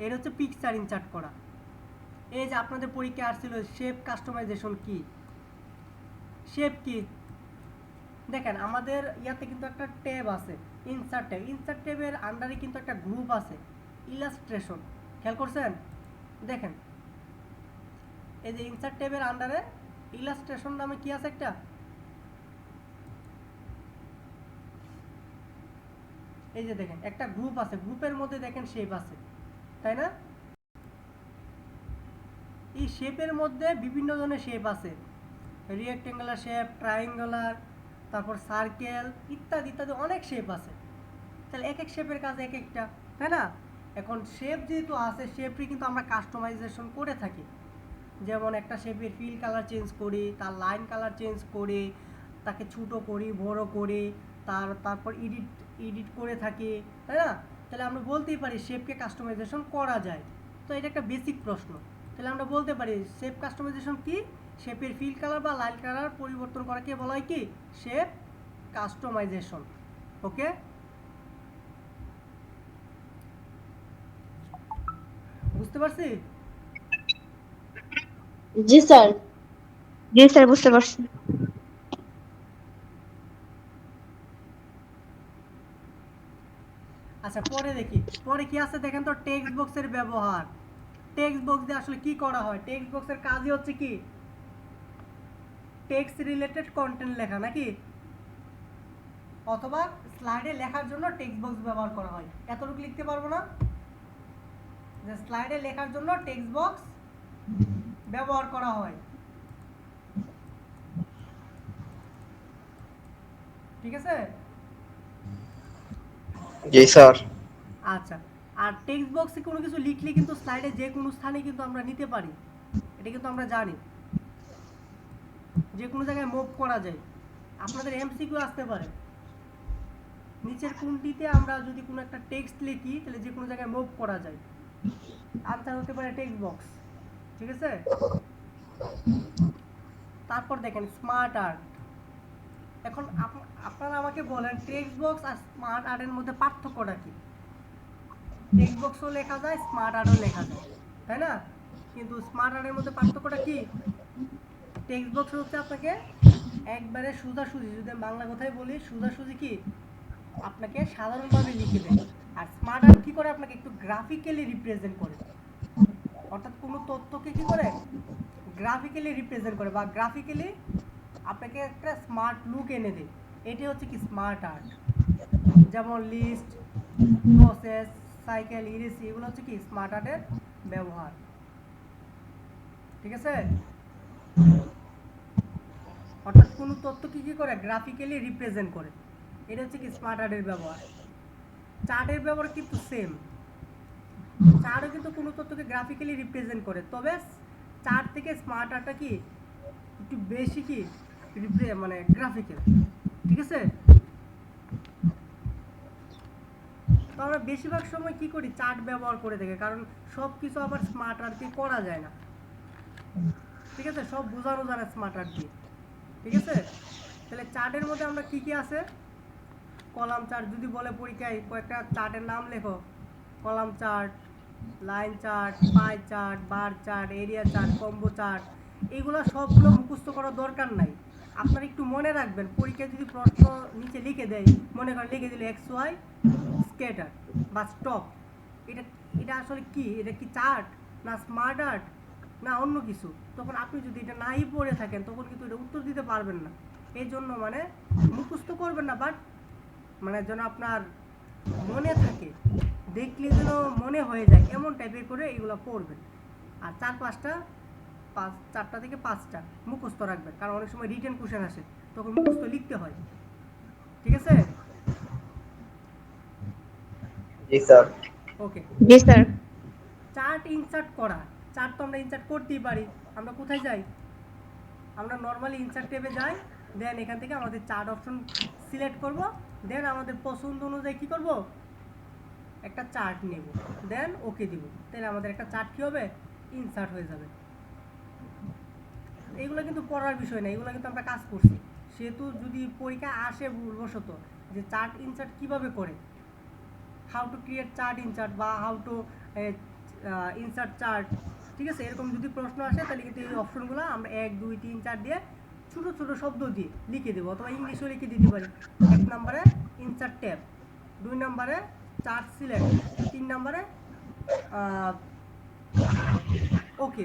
এর হচ্ছে পিকচার ইনসার্ট করা। এই যে আপনাদের পরীক্ষা আসছিল শেপ কাস্টমাইজেশন কি, শেপ কি, দেখেন আমাদের ইয়াতে কিন্তু একটা ট্যাব আছে ইনসার্ট ট্যাব। ইনসার্ট ট্যাবের আন্ডারে কিন্তু একটা গ্রুপ আছে ইলাস্ট্রেশন, খেয়াল করছেন? দেখেন এই যে ইনসার্ট ট্যাবের আন্ডারে ইলাস্ট্রেশন নামে কি আছে একটা, এই যে দেখেন একটা গ্রুপ আছে, গ্রুপের মধ্যে দেখেন শেপ আছে, তাই না? এই শেপের মধ্যে বিভিন্ন ধরনের শেপ আছে, রেক্ট্যাঙ্গুলার শেপ, ট্রায়াঙ্গুলার, তারপর সার্কেল, ইত্যাদি ইত্যাদি অনেক শেপ আছে। তাহলে এক এক শেপের কাজ এক একটা, তাই না? এখন শেপ যেহেতু আছে, শেপটি কিন্তু আমরা কাস্টমাইজেশন করে থাকি। যেমন একটা শেপের ফিল কালার চেঞ্জ করি, তার লাইন কালার চেঞ্জ করি, তাকে ছোটো করি, বড় করি, তারপর এডিট করে থাকি, তাই না? তাহলে আমরা বলতেই পারি শেপকে কাস্টমাইজেশন করা যায়। তো এটা একটা বেসিক প্রশ্ন। তাহলে আমরা বলতে পারি শেপ কাস্টমাইজেশন কি, শেপের ফিল কালার বা লাইন কালার পরিবর্তন করাকে বলা হয় কি, শেপ কাস্টমাইজেশন। ওকে, বুঝতে পারছি? জি স্যার। জি স্যার, বুঝতে পারছি। আচ্ছা পরে দেখি, পরে কি আছে দেখেন তো, টেক্সট বক্সের ব্যবহার। টেক্সট বক্স দিয়ে আসলে কি করা হয়, টেক্সট বক্সের কাজই হচ্ছে কি, টেক্সট রিলেটেড কন্টেন্ট লেখা, নাকি? অথবা স্লাইডে লেখার জন্য টেক্সট বক্স ব্যবহার করা হয়। এতটুকু লিখতে পারবো না যে স্লাইডে লেখার জন্য টেক্সট বক্স ব্যবহার করা হয়। ঠিক আছে? জি স্যার। আচ্ছা, আর টেক্সট বক্সে কোনো কিছু লিখলে কিন্তু স্লাইডে যে কোনো স্থানে কিন্তু আমরা নিতে পারি, এটা কিন্তু আমরা জানি, যে কোনো জায়গায় মুভ করা যায়। আপনাদের এমসিকিউ আসতে পারে, নিচের কোনটিতে আমরা যদি কোনো একটা টেক্সট লিখি তাহলে যে কোনো জায়গায় মুভ করা যায়, আনসার হতে পারে টেক্সট বক্স। ঠিক আছে, তারপর দেখেন স্মার্ট আর্ট। এখন আপনারা আমাকে বলেন টেক্সট বক্স আর স্মার্ট আর্টের মধ্যে পার্থক্যটা কি? টেক্সট বক্সও লেখা যায়, স্মার্ট আর্টও লেখা যায়, তাই না? কিন্তু স্মার্ট আর্টের মধ্যে পার্থক্যটা কি? টেক্সট বক্স হচ্ছে আপনাকে একবারে সোজাসুজি, যদি আমি বাংলা কথায় বলি সোজাসুজি কি আপনাকে সাধারণভাবে লিখে দেয়। আর স্মার্ট আর্ট কি করে, আপনাকে একটু গ্রাফিক্যালি রিপ্রেজেন্ট করে, অর্থাৎ কোনো তথ্যকে কি করে গ্রাফিক্যালি রিপ্রেজেন্ট করে বা গ্রাফিক্যালি আপনাকে একটা স্মার্ট লুক এনে দেয়। এটি হচ্ছে কি স্মার্ট আর্ট। যেমন লিস্ট, প্রসেস, সাইকেল, ইরেসি, এগুলো হচ্ছে কি স্মার্ট আর্টের ব্যবহার। ঠিক আছে, অর্থাৎ কোনো তথ্যকে কি করে গ্রাফিক্যালি রিপ্রেজেন্ট করে, এটা হচ্ছে কি স্মার্ট আর্টের ব্যবহার। চার্টের ব্যবহার কিন্তু সেম, চার্টও কিন্তু কোনো তথ্যকে গ্রাফিক্যালি রিপ্রেজেন্ট করে, তবে চার্ট থেকে স্মার্ট আর্টটা কি একটু বেশি কি মানে গ্রাফিক্যাল। ঠিক আছে, তো আমরা বেশিরভাগ সময় কি করি, চার্ট ব্যবহার করে থাকি, কারণ সব কিছু আবার স্মার্ট আর্টে করা যায় না। ঠিক আছে, সব বোঝানো যায় না স্মার্ট আর্ট দিয়ে। ঠিক আছে, তাহলে চার্টের মধ্যে আমরা কি কি আছে, কলাম চার্ট যদি বলে পরীক্ষায় কয়েকটা চার্টের নাম লেখো, column chart, line chart, pie chart, bar chart, area chart, combo chart, এইগুলো সবগুলো মুখস্থ করার দরকার নাই। আপনারা একটু মনে রাখবেন, পরীক্ষায় যদি প্রশ্ন নিচে লিখে দেয়, মনে করেন লিখে দিল এক্স ওয়াই স্কেটার বা স্টক, এটা এটা আসলে কি, এটা কি চার্ট না স্মার্ট আর্ট না অন্য কিছু? তখন আপনি যদি এটা নাই পড়ে থাকেন তখন কিন্তু এটা উত্তর দিতে পারবেন না। এই জন্য মানে মুখস্থ করবেন না, বাট মানে যেন আপনার মনে থাকে, দেখলে যেন মনে হয়ে যায় এমন টাইপের করে এগুলো পড়বেন। আর চারটা থেকে পাঁচটা মুখস্থ রাখবেন, কারণ অনেক সময় রিটেন কোশ্চেন আসে, তখন মুখস্থ লিখতে হয়। ঠিক আছে, জি স্যার। ওকে। জি স্যার। চার্ট ইনসার্ট করা, চার্ট তো আমরা ইনসার্ট করতেই পারি। আমরা কোথায় যাই, আমরা নর্মালি ইনসার্ট ট্যাবে যাই, দেন এখান থেকে আমাদের চার্ট অপশন সিলেক্ট করব, দেন আমাদের পছন্দ অনুযায়ী কী করব, একটা চার্ট নেব, দেন ওকে দিব, তাহলে আমাদের একটা চার্ট কী হবে, ইনসার্ট হয়ে যাবে। এগুলো কিন্তু পড়ার বিষয় না, এগুলো কিন্তু আমরা কাজ করছি। সেহেতু যদি পরীক্ষা আসে ভুলবশত যে চার্ট ইনসার্ট কিভাবে করে, how to create chart insert বা হাউ টু ইনসার্ট চার্ট, ঠিক আছে, এরকম যদি প্রশ্ন আসে তাহলে কিন্তু এই অপশনগুলো আমরা 1 2 3 4 দিয়ে ছোট ছোট শব্দ দিয়ে লিখে দেবো, অথবা ইংলিশেও লিখে দিতে পারি। 1 নম্বরে ইনসার্ট ট্যাব, 2 নম্বরে চার্ট সিলেক্ট, 3 নম্বরে ওকে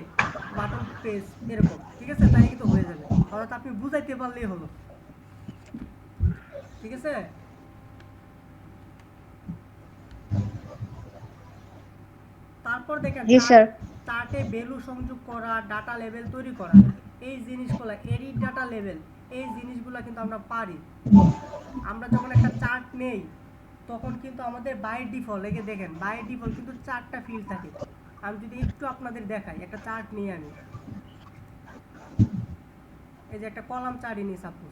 বাটন প্রেস, এরকম, ঠিক আছে, তাই কিন্তু হয়ে যাবে। অর্থাৎ আপনি বুঝাইতে পারলেই হলো, ঠিক আছে। তারপর দেখেন জি স্যার। চার্টে ভ্যালু সংযোগ করা, ডাটা লেভেল তৈরি করা, এই জিনিসগুলো এডিট ডাটা লেভেল, এই জিনিসগুলো কিন্তু আমরা পারি। আমরা যখন একটা চার্ট নেই তখন কিন্তু আমাদের বাই ডিফল্ট, এই যে দেখেন বাই ডিফল্ট কিন্তু 4টা ফিল্ড থাকে। আমি যদি একটু আপনাদের দেখাই, একটা চার্ট নিয়ে আমি, এই যে একটা কলাম চার্ট নিই সাপোজ,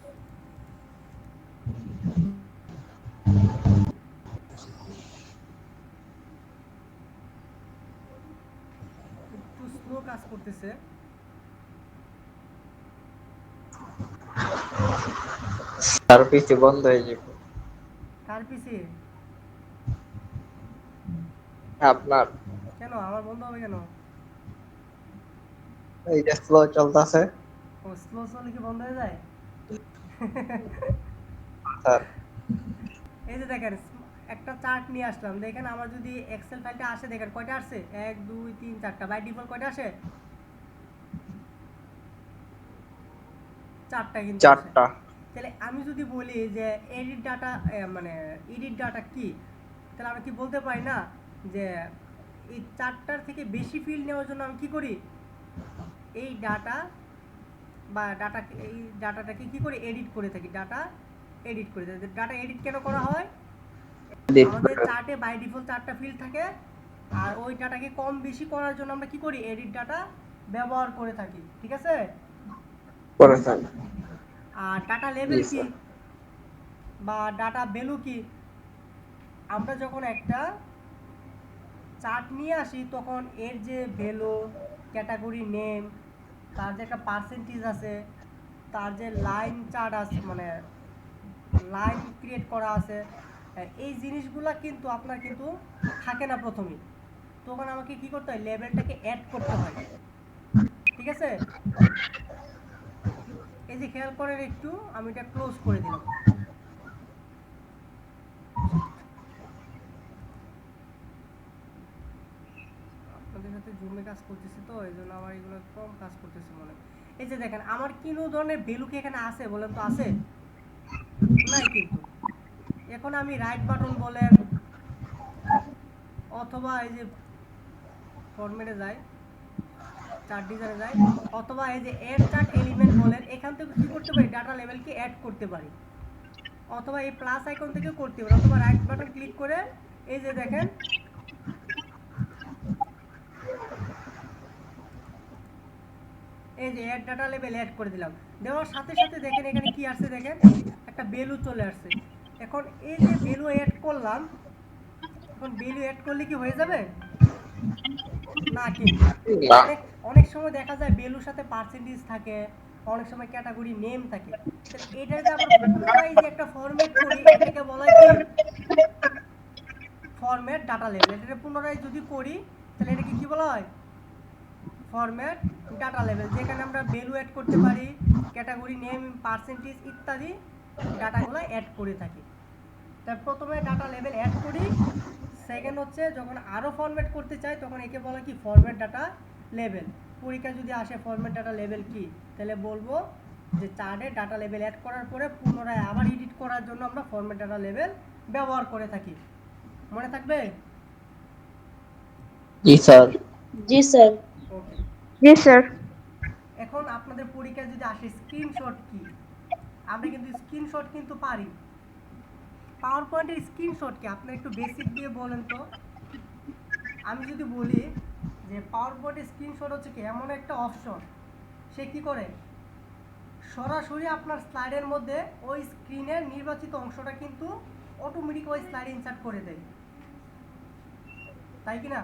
একটু স্লো কাজ করতেছে। স্যার পিসি বন্ধ হয়ে যাবে। কার পিছে? আপনার কেন আমার বন্ধ হবে কেন? এই যে স্লো চলতেছে ও স্লো চলে কি বন্ধ হয়ে যায়? স্যার। এই যে দেখেন একটা চার্ট নিয়ে আসলাম, দেখেন আমার যদি এক্সেল ফাইলটা আসে, দেখেন কয়টা আসছে, 1 2 3 4টা, বাই ডিফল্ট কয়টা আসে? 4টা কিন্তু আসে। 4টা। তাহলে আমি যদি বলি যে এডিট ডাটা, মানে এডিট ডাটা কি, তাহলে আমি কি বলতে পারি না যে এই 4টার থেকে বেশি ফিল্ড নেওয়ার জন্য আমি কি করি, এই ডাটা বা ডাটা, এই ডাটাটাকে কি করে এডিট করে থাকি, ডাটা এডিট করে থাকি। ডাটা এডিট কেন করা হয়? আমাদের চার্টে বাই ডিফল্ট 4টা ফিল্ড থাকে, আর ওই ডাটাকে কম বেশি করার জন্য আমরা কি করি, এডিট ডাটা ব্যবহার করে থাকি, ঠিক আছে। করে স্যার। আর ডাটা লেভেল কি বা ডাটা ভ্যালু কি, আমরা যখন একটা চার্ট নিয়ে আসি তখন এর যে ভ্যালু, ক্যাটাগরি নেম, তার যে একটা পার্সেন্টেজ আছে, তার যে লাইন চার্ট আছে, মানে লাইন ক্রিয়েট করা আছে, এই জিনিসগুলা কিন্তু আপনার কিন্তু থাকে না প্রথমেই। তখন আমাকে কি করতে হয়, লেভেলটাকে অ্যাড করতে হয়, ঠিক আছে। এই যে খেয়াল করেন একটু, আমি এটা ক্লোজ করে দিলাম। আপনাদের সাথে জুমে কাজ করতেছি তো এই জন্য আমার এগুলো কম কাজ করতেছে মনে হয়। এই যে দেখেন আমার কোনো ধরনের ভ্যালু কি এখানে আছে বলেন তো, আছে? নাই কিন্তু। এখন আমি রাইট বাটন বলেন অথবা এই যে ফরম্যাটে যাই, চার্ট ডিজাইনে যাই, অথবা এই যে এড চার্ট এলিমেন্ট বলেন, এখান থেকে কি করতে পারি, ডাটা লেভেলকে অ্যাড করতে পারি, অথবা এই প্লাস আইকন থেকে করতে পারি, অথবা রাইট বাটন ক্লিক করে এই যে দেখেন এই যে অ্যাড ডাটা লেভেল অ্যাড করে দিলাম। দেওয়ার সাথে সাথে দেখেন এখানে কি আসছে, দেখেন একটা ভ্যালু চলে আসছে। এখন এই যে ভ্যালু অ্যাড করলাম, এখন ভ্যালু অ্যাড করলে কি হয়ে যাবে না, কিন্তু না। অনেক অনেক সময় দেখা যায় ভ্যালুর সাথে পার্সেন্টেজ থাকে, অনেক সময় ক্যাটাগরি নেম থাকে। এটা যে আমরা পুনরায় যে একটা ফরম্যাট করি, এটাকে বলা হয় কি, ফরম্যাট ডাটা লেভেল। এটা পুনরায় যদি করি তাহলে এটাকে কি বলা হয়, ফরম্যাট ডাটা লেভেল, যেখানে আমরা ভ্যালু অ্যাড করতে পারি, ক্যাটাগরি নেম, পার্সেন্টেজ ইত্যাদি ডাটাগুলো অ্যাড করে থাকি। তার প্রথমে ডাটা লেভেল অ্যাড করি, সেকেন্ড হচ্ছে যখন আরও ফরম্যাট করতে চাই তখন একে বলা কি, ফরম্যাট ডাটা লেভেল। পরীক্ষা যদি আসে ফরম্যাট ডাটা লেভেল কি, তাহলে বলবো যে চার্টে ডাটা লেভেল অ্যাড করার পরে পুনরায় আবার এডিট করার জন্য আমরা ফরম্যাট ডাটা লেভেল ব্যবহার করে থাকি। মনে থাকবে? জি স্যার। জি স্যার। ওকে। জি স্যার। এখন আপনাদের পরীক্ষায় যদি আসে স্ক্রিনশট কি, আমরা কিন্তু স্ক্রিনশট কিন্তু পারি। পাওয়ার পয়েন্টের স্ক্রিনশট কি আপনারা একটু বেসিক দিয়ে বলেন তো। আমি যদি বলি যে পাওয়ার পয়েন্টের স্ক্রিনশট হচ্ছে কি, এমন একটা অপশন, সে কি করে সরাসরি আপনার স্লাইডের মধ্যে ওই স্ক্রিনের নির্বাচিত অংশটা কিন্তু অটোমেটিক ওই স্লাইডে ইনসার্ট করে দেয়, তাই কি না?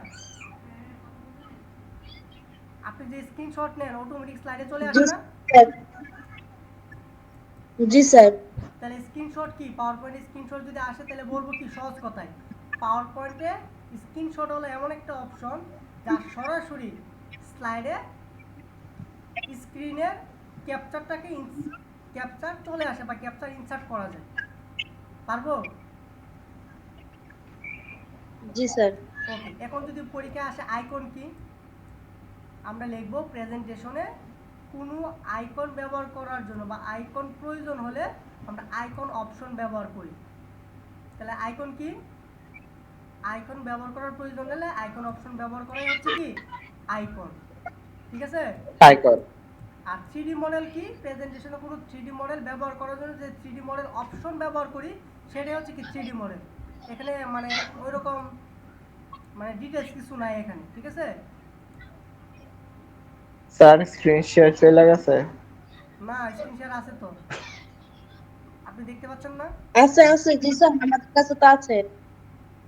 আপনি যে স্ক্রিনশট নেন অটোমেটিক স্লাইডে চলে আসে না? স্যার। জি স্যার। তাহলে স্ক্রিনশট কি, পাওয়ার পয়েন্টে স্ক্রিনশট যদি আসে তাহলে বলবো কি সহজ কথায়, পাওয়ার পয়েন্টে স্ক্রিনশট হলো এমন একটা অপশন যা সরাসরি স্লাইডে স্ক্রিনের ক্যাপচারটাকে ক্যাপচার চলে আসে বা ক্যাপচার ইনসার্ট করা যায়। পারবো? জি স্যার। ওকে, এখন যদি পরীক্ষায় আসে আইকন কি, আমরা লিখব প্রেজেন্টেশনে কোনো আইকন ব্যবহার করার জন্য বা আইকন প্রয়োজন হলে আমরা আইকন অপশন ব্যবহার করি। তাহলে আইকন কি, আইকন ব্যবহার করার প্রয়োজন হলে আইকন অপশন ব্যবহার করাই হচ্ছে কি আইকন। ঠিক আছে? আইকন। আর 3D মডেল কি, প্রেজেন্টেশনে কোনো 3D মডেল ব্যবহার করার জন্য যে 3D মডেল অপশন ব্যবহার করি সেটাই হচ্ছে কি 3D মডেল। এখানে মানে ওইরকম মানে ডিটেলস কিছু নাই এখানে। ঠিক আছে? স্যার স্ক্রিন শেয়ার চলে গেছে। না, স্ক্রিন শেয়ার আছে তো, আপনি দেখতে পাচ্ছেন না? আছে আছে, জি স্যার, আমার কাছে তো আছে।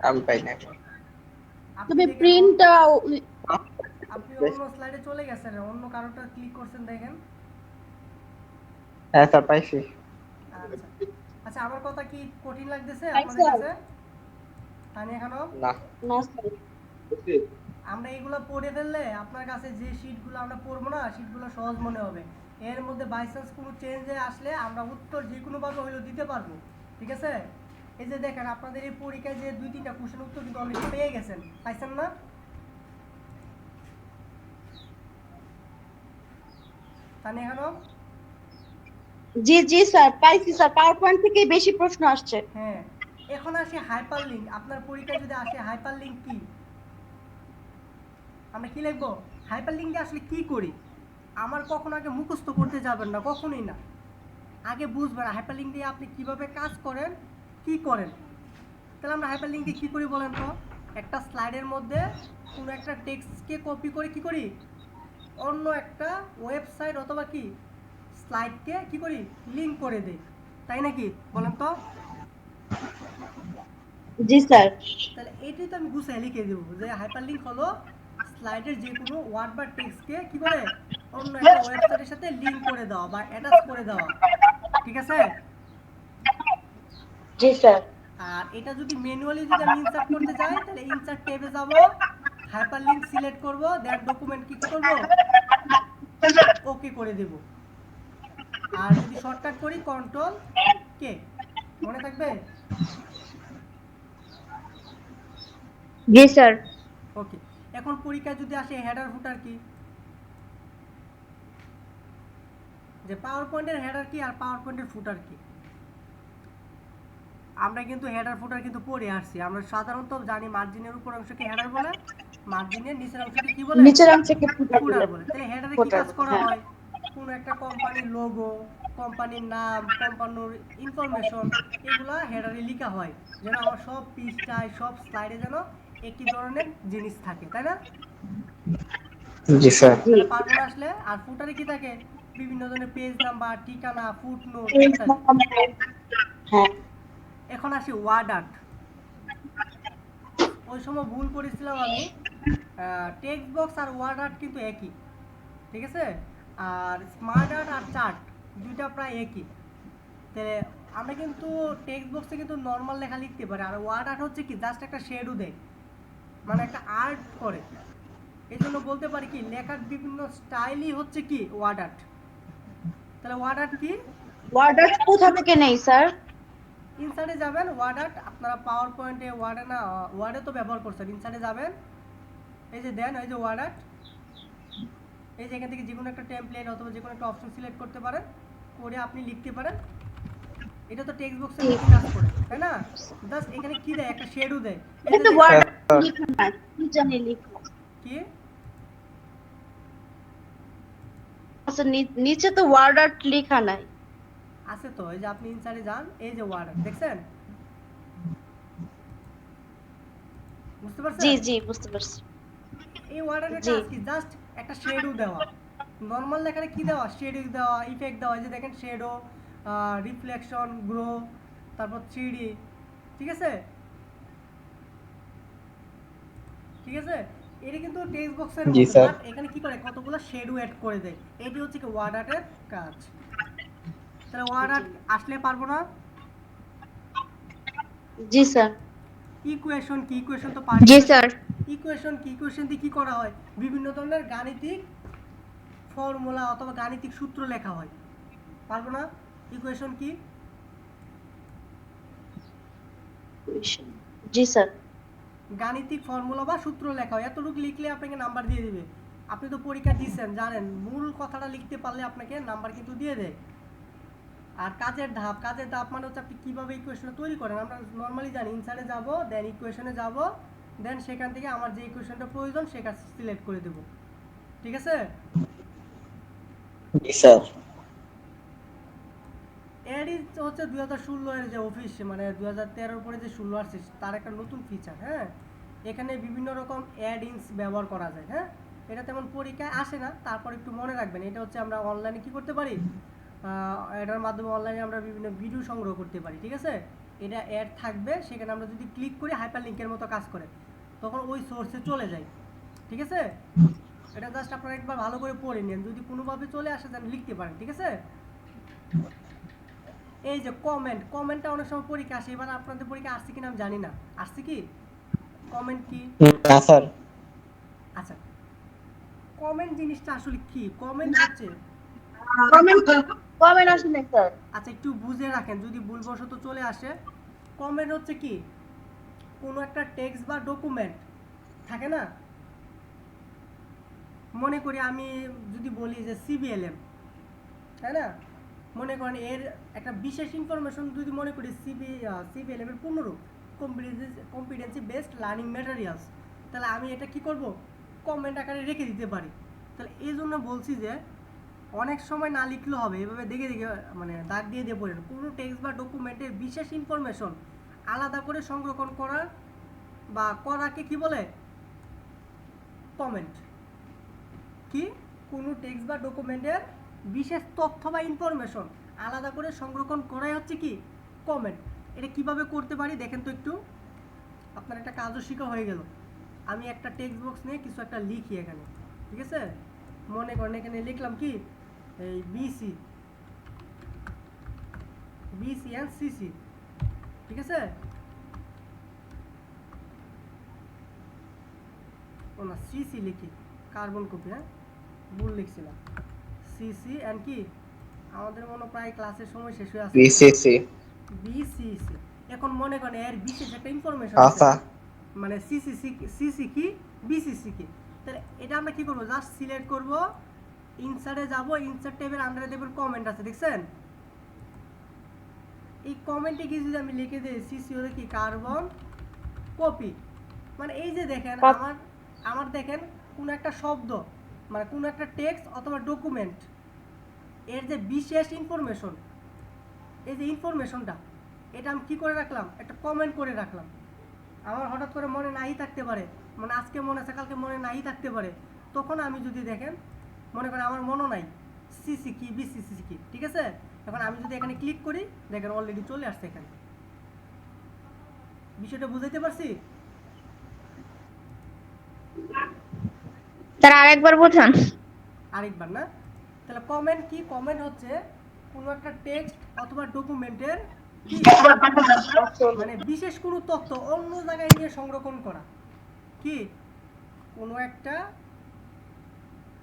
আমি পাই না। আপনি তুমি দেখেন প্রিন্টটা আপনি অন্য স্লাইডে চলে গেছেন, অন্য কারোটা ক্লিক করছেন দেখেন। হ্যাঁ স্যার পাইছি। আচ্ছা আচ্ছা, আমার কথা কি কঠিন লাগতেছে পাইছি আপনাদের স্যার। কাছে? তানি এখনো না। না স্যার। আমরা এগুলো পড়ে ফেললে আপনার কাছে যে শীটগুলো আমরা পড়বো না শীটগুলো সহজ মনে হবে। এর মধ্যে বাই চান্স কোনো চেঞ্জে আসলে আমরা উত্তর যে কোনোভাবে হইলেও দিতে পারবো। ঠিক আছে? এই যে দেখেন আপনাদের এই পরীক্ষায় যে 2-3টা কোশ্চেন উত্তর কিন্তু অলরেডি পেয়ে গেছেন, পাইছেন না? তানি এখনো? জি জি স্যার, পাইছি স্যার, পাওয়ার পয়েন্ট থেকে বেশি প্রশ্ন আসছে। হ্যাঁ, এখন আসে হাইপারলিংক। আপনার পরীক্ষায় যদি আসে হাইপারলিংক কি, আমরা কি লিখবো? হাইপারলিংক দিয়ে আসলে কি করি? আমার কখনো আগে মুখস্থ করতে যাবেন না, কখনোই না। আগে বুঝবেন হাইপারলিংক দিয়ে আপনি কিভাবে কাজ করেন, কি করেন। তাহলে আমরা হাইপারলিংক দিয়ে কি করি বলেন তো? একটা স্লাইডের মধ্যে কোনো একটা টেক্সটকে কপি করে কি করি, অন্য একটা ওয়েবসাইট অথবা কি স্লাইডকে কি করি, লিংক করে দেই, তাই নাকি বলেন তো? জি স্যার। তাহলে এটাই তো আমি গুছিয়ে লিখে দেবো যে হাইপারলিংক হলো স্লাইডের যে কোনো ওয়ার্ড বা টেক্সটকে কি করে অন্য একটা ওয়েবসাইটের সাথে লিংক করে দেওয়া বা অ্যাটাচ করে দেওয়া। ঠিক আছে? জি স্যার। আর এটা যদি ম্যানুয়ালি যদি আমি ইনসার্ট করতে চাই তাহলে ইনসার্ট ট্যাবে যাব, হাইপারলিংক সিলেক্ট করব, দেন ডকুমেন্ট কি করব, ওকে করে দেব। আর যদি শর্টকাট করি কন্ট্রোল কে, মনে থাকবে? জি স্যার। ওকে, এখন পরীক্ষায় যদি আসে হেডার ফুটার কি, যে পাওয়ার পয়েন্টের হেডার কি আর পাওয়ার পয়েন্টের ফুটার কি, আমরা কিন্তু হেডার ফুটার কিন্তু পড়ে আসছি। আমরা সাধারণত জানি মার্জিনের উপর অংশকে হেডার বলে, মার্জিনের নিচের অংশকে কি বলে, নিচের অংশকে ফুটার ফুটার বলে। বলে। তাহলে হেডারে কি ফুটার কাজ বলে, করা হ্যাঁ। হয়? কোন একটা কোম্পানির লোগো, কোম্পানির নাম, কোম্পানির ইনফরমেশন এগুলা হেডারে লেখা হয়, যেন আমার সব পৃষ্ঠায় সব স্লাইডে যেন একই ধরনের জিনিস থাকে, তাই না? জি স্যার। জি। তাহলে পারবো না আসলে। আর ফুটারে কি থাকে? বিভিন্ন ধরনের পেজ নাম্বার, ঠিকানা, ফুটনোট ইত্যাদি। হ্যাঁ। এখন আসি ওয়ার্ড আর্ট। ওই সময় ভুল করেছিলাম আমি, টেক্সট বক্স আর ওয়ার্ড আর্ট কিন্তু একই। ঠিক আছে? আর স্মার্ট আর্ট আর চার্ট দুইটা প্রায় একই। তাহলে আমরা কিন্তু টেক্সট বক্সে কিন্তু নর্মাল লেখা লিখতে পারি, আর ওয়ার্ড আর্ট হচ্ছে কি জাস্ট একটা শেডও দেয়, মানে একটা আর্ট করে। এই জন্য বলতে পারি কি লেখার বিভিন্ন স্টাইলই হচ্ছে কি ওয়ার্ড আর্ট। তাহলে ওয়ার্ড আর্ট কি? ওয়ার্ডার কোথা থেকে নেই স্যার? ইনসার্টে যাবেন, ওয়ার্ড আর্ট আপনারা পাওয়ার পয়েন্টে ওয়ার্ডে না ওয়ার্ডে তো ব্যবহার করছেন, ইনসার্টে যাবেন, এই যে দেন এই যে ওয়ার্ড আর্ট, এই যে এখান থেকে যে কোনো একটা টেমপ্লেট অথবা যে কোনো একটা অপশন সিলেক্ট করতে পারেন, করে আপনি লিখতে পারেন। এটা তো টেক্সট বক্সের মতো কাজ করে, তাই না? জাস্ট এখানে কি দেয়, একটা শেডও দেয়। এই যে কিন্তু দেখেন ওয়ার্ডার লেখা না, কি জানি লেখা। কি আচ্ছা, নিচে তো ওয়ার্ডার লেখা নাই। আছে তো, এই যে আপনি ইনসার্টে যান, এই যে ওয়ার্ড আর্ট দেখছেন, বুঝতে জি পারছেন? জি, বুঝতে পারছি। এই ওয়ার্ড আর্টের জি। কাজ কি জাস্ট একটা শেডও দেওয়া। নর্মাল লেখারে কি দেওয়া, শেডিং দেওয়া, ইফেক্ট দেওয়া, এই যে দেখেন শেডো, রিফ্লেকশন, গ্রো, তারপর 3D। ঠিক আছে? ঠিক আছে? এটা কিন্তু টেক্সট বক্সের জি মতো, স্যার। বাট এখানে কি করে কতগুলো শেডো অ্যাড করে দেয়। এটি হচ্ছে কি ওয়ার্ড আর্টের কাজ। তাহলে ওয়ার্ড আর্ট আসলে পারবো না। জি স্যার। ইকুয়েশন কি, ইকুয়েশন তো পারি। জি স্যার। ইকুয়েশন কি, ইকুয়েশন দিয়ে কি করা হয়, বিভিন্ন ধরনের গাণিতিক ফর্মুলা অথবা গাণিতিক সূত্র লেখা হয়। পারবো না। ইকুয়েশন কি? জি স্যার। গাণিতিক ফর্মুলা বা সূত্র লেখা হয়, এতটুকু লিখলে আপনাকে নাম্বার দিয়ে দিবে। আপনি তো পরীক্ষা দিচ্ছেন, জানেন মূল কথাটা লিখতে পারলে আপনাকে নাম্বার কিন্তু দিয়ে দেয়। আর কাজের ধাপ, কাজের ধাপ মানে হচ্ছে আপনি কীভাবে ইকুয়েশনটা তৈরি করেন। আমরা নর্মালি জানি ইনসাইডে যাব, দেন ইকুয়েশনে যাব, দেন সেখান থেকে আমার যে ইকুয়েশনটা প্রয়োজন সেটা সিলেক্ট করে দেব। ঠিক আছে? জি স্যার। এডি হচ্ছে 2016 এর যে অফিস, মানে 2013 পরে যে 16 আসছে তার একটা নতুন ফিচার। হ্যাঁ, এখানে বিভিন্ন রকম অ্যাডিংস ব্যবহার করা যায়। হ্যাঁ, এটা তেমন পরীক্ষায় আসে না, তারপর একটু মনে রাখবেন। এটা হচ্ছে আমরা অনলাইনে কি করতে পারি, এটার মাধ্যমে অনলাইনে আমরা বিভিন্ন ভিডিও সংগ্রহ করতে পারি। ঠিক আছে? এটা অ্যাড থাকবে, সেখানে আমরা যদি ক্লিক করি হাইপার লিঙ্কের মতো কাজ করে, তখন ওই সোর্সে চলে যায়। ঠিক আছে? এটা জাস্ট আপনারা একবার ভালো করে পড়ে নিন, যদি কোনোভাবে চলে আসে যেন লিখতে পারেন। ঠিক আছে? এই যে কমেন্ট, কমেন্টটা অনেক সময় পরীক্ষা আসে। এবার আপনাদের পরীক্ষা আসছে কিনা আমি জানি না, আসছে কি কমেন্ট কি? না স্যার। আচ্ছা, কমেন্ট জিনিসটা আসলে কি? কমেন্ট হচ্ছে, কমেন্ট আসেন স্যার। আচ্ছা একটু বুঝে রাখেন যদি ভুলবশত চলে আসে। কমেন্ট হচ্ছে কি, কোনো একটা টেক্সট বা ডকুমেন্ট থাকে না, মনে করি আমি যদি বলি যে সিবিএলএম, তাই না, মনে করেন এর একটা বিশেষ ইনফরমেশন যদি মনে করি সিবিএলএম এর পূর্ণরূপ কম্পিটেন্সি বেসড লার্নিং ম্যাটেরিয়ালস, তাহলে আমি এটা কি করব, কমেন্ট আকারে রেখে দিতে পারি। তাহলে এই জন্য বলছি যে অনেক সময় না লিখলেও হবে, এভাবে দেখে দেখে মানে দাগ দিয়ে দিয়ে পড়েন। কোনো টেক্সট বা ডকুমেন্টের বিশেষ ইনফরমেশন আলাদা করে সংরক্ষণ করা বা করাকে কি বলে, কমেন্ট। কি, কোনো টেক্সট বা ডকুমেন্টের বিশেষ তথ্য বা ইনফরমেশন আলাদা করে সংরক্ষণ করাই হচ্ছে কি কমেন্ট। এটা কিভাবে করতে পারি দেখেন তো একটু, আপনার একটা কাজও শেখা হয়ে গেল। আমি একটা টেক্সট বক্স নিয়ে কিছু একটা লিখি এখানে। ঠিক আছে? মনে করেন এখানে লিখলাম কি, এই বিসি অ্যান্ড সিসি। ঠিক আছে? ও না, সিসি লিখি, কার্বন কপি। হ্যাঁ, ভুল লিখছিলাম। সিসি অ্যান্ড কি, আমাদের মনে প্রায় ক্লাসের সময় শেষ হয়ে আসছে। বিসিসি। বিসিসি। এখন মনে করেন এর বিশেষ একটা ইনফরমেশন আছে, আচ্ছা। মানে সিসি কি, বিসিসি কি। তাহলে এটা আমরা কি করব, জাস্ট সিলেক্ট করব, ইনসার্টে যাব, ইনসার্ট ট্যাবের আন্ডারে দেখবেন কমেন্ট আছে, দেখছেন? এই কমেন্টে কি যদি আমি লিখে দিই সিসি হলে কি কার্বন কপি, মানে এই যে দেখেন আমার দেখেন কোন একটা শব্দ, মানে কোন একটা টেক্সট অথবা ডকুমেন্ট এর যে বিশেষ ইনফরমেশন, এই যে ইনফরমেশনটা, এটা আমি কি করে রাখলাম, একটা কমেন্ট করে রাখলাম। আমার হঠাৎ করে মনে নাই থাকতে পারে, মানে আজকে মনে আছে কালকে মনে নাই থাকতে পারে, তখন আমি যদি দেখেন মনে করেন আমার মনে নাই সিসি কি বিসিসি কি। ঠিক আছে? এখন আমি যদি এখানে ক্লিক করি দেখেন অলরেডি চলে আসছে এখানে। বিষয়টা বুঝাইতে পারছি? তার আরেকবার বোঝান। আরেকবার না, তাহলে কমেন্ট কি, কমেন্ট হচ্ছে কোনো একটা টেক্সট অথবা ডকুমেন্টের কি, মানে বিশেষ কোনো তথ্য অন্য জায়গায় নিয়ে সংরক্ষণ করা। কি, কোনো একটা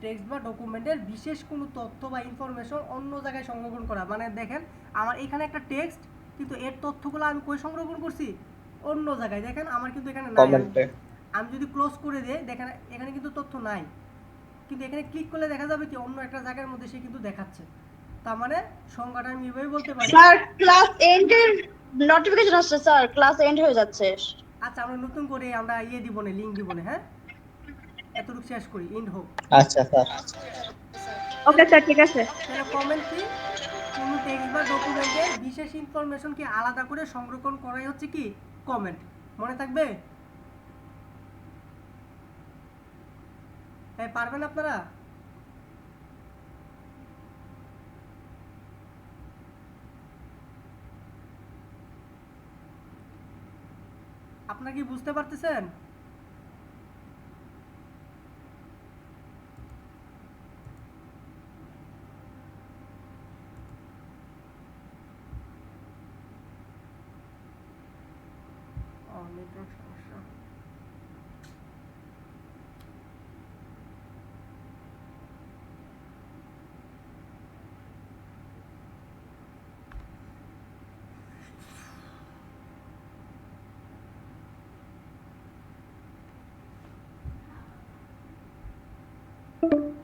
টেক্সট বা ডকুমেন্টের বিশেষ কোনো তথ্য বা ইনফরমেশন অন্য জায়গায় সংরক্ষণ করা। মানে দেখেন আমার এখানে একটা টেক্সট, কিন্তু এর তথ্যগুলো আমি কই সংরক্ষণ করছি, অন্য জায়গায়। দেখেন আমার কিন্তু এখানে নাই। কমেন্টে। আমি যদি ক্লোজ করে দেই দেখেন এখানে কিন্তু তথ্য নাই, কিন্তু এখানে ক্লিক করলে দেখা যাবে কি অন্য একটা জায়গার মধ্যে সে কিন্তু দেখাচ্ছে। তার মানে সংজ্ঞাটা আমি এভাবে বলতে পারি। স্যার ক্লাস এন্ডের নোটিফিকেশন আসছে স্যার, ক্লাস এন্ড হয়ে যাচ্ছে। আচ্ছা, আমরা নতুন করে আমরা দিব না, লিংক দিব না। হ্যাঁ, এতটুকু শেষ করি, এন্ড হোক। আচ্ছা স্যার। ওকে স্যার, ঠিক আছে। তাহলে কমেন্ট কি, কোনো টেক্সট বা ডকুমেন্টের বিশেষ ইনফরমেশনকে আলাদা করে সংরক্ষণ করাই হচ্ছে কি কমেন্ট। মনে থাকবে? পারবেন আপনারা? আপনারা কি বুঝতে পারতেছেন? Thank you.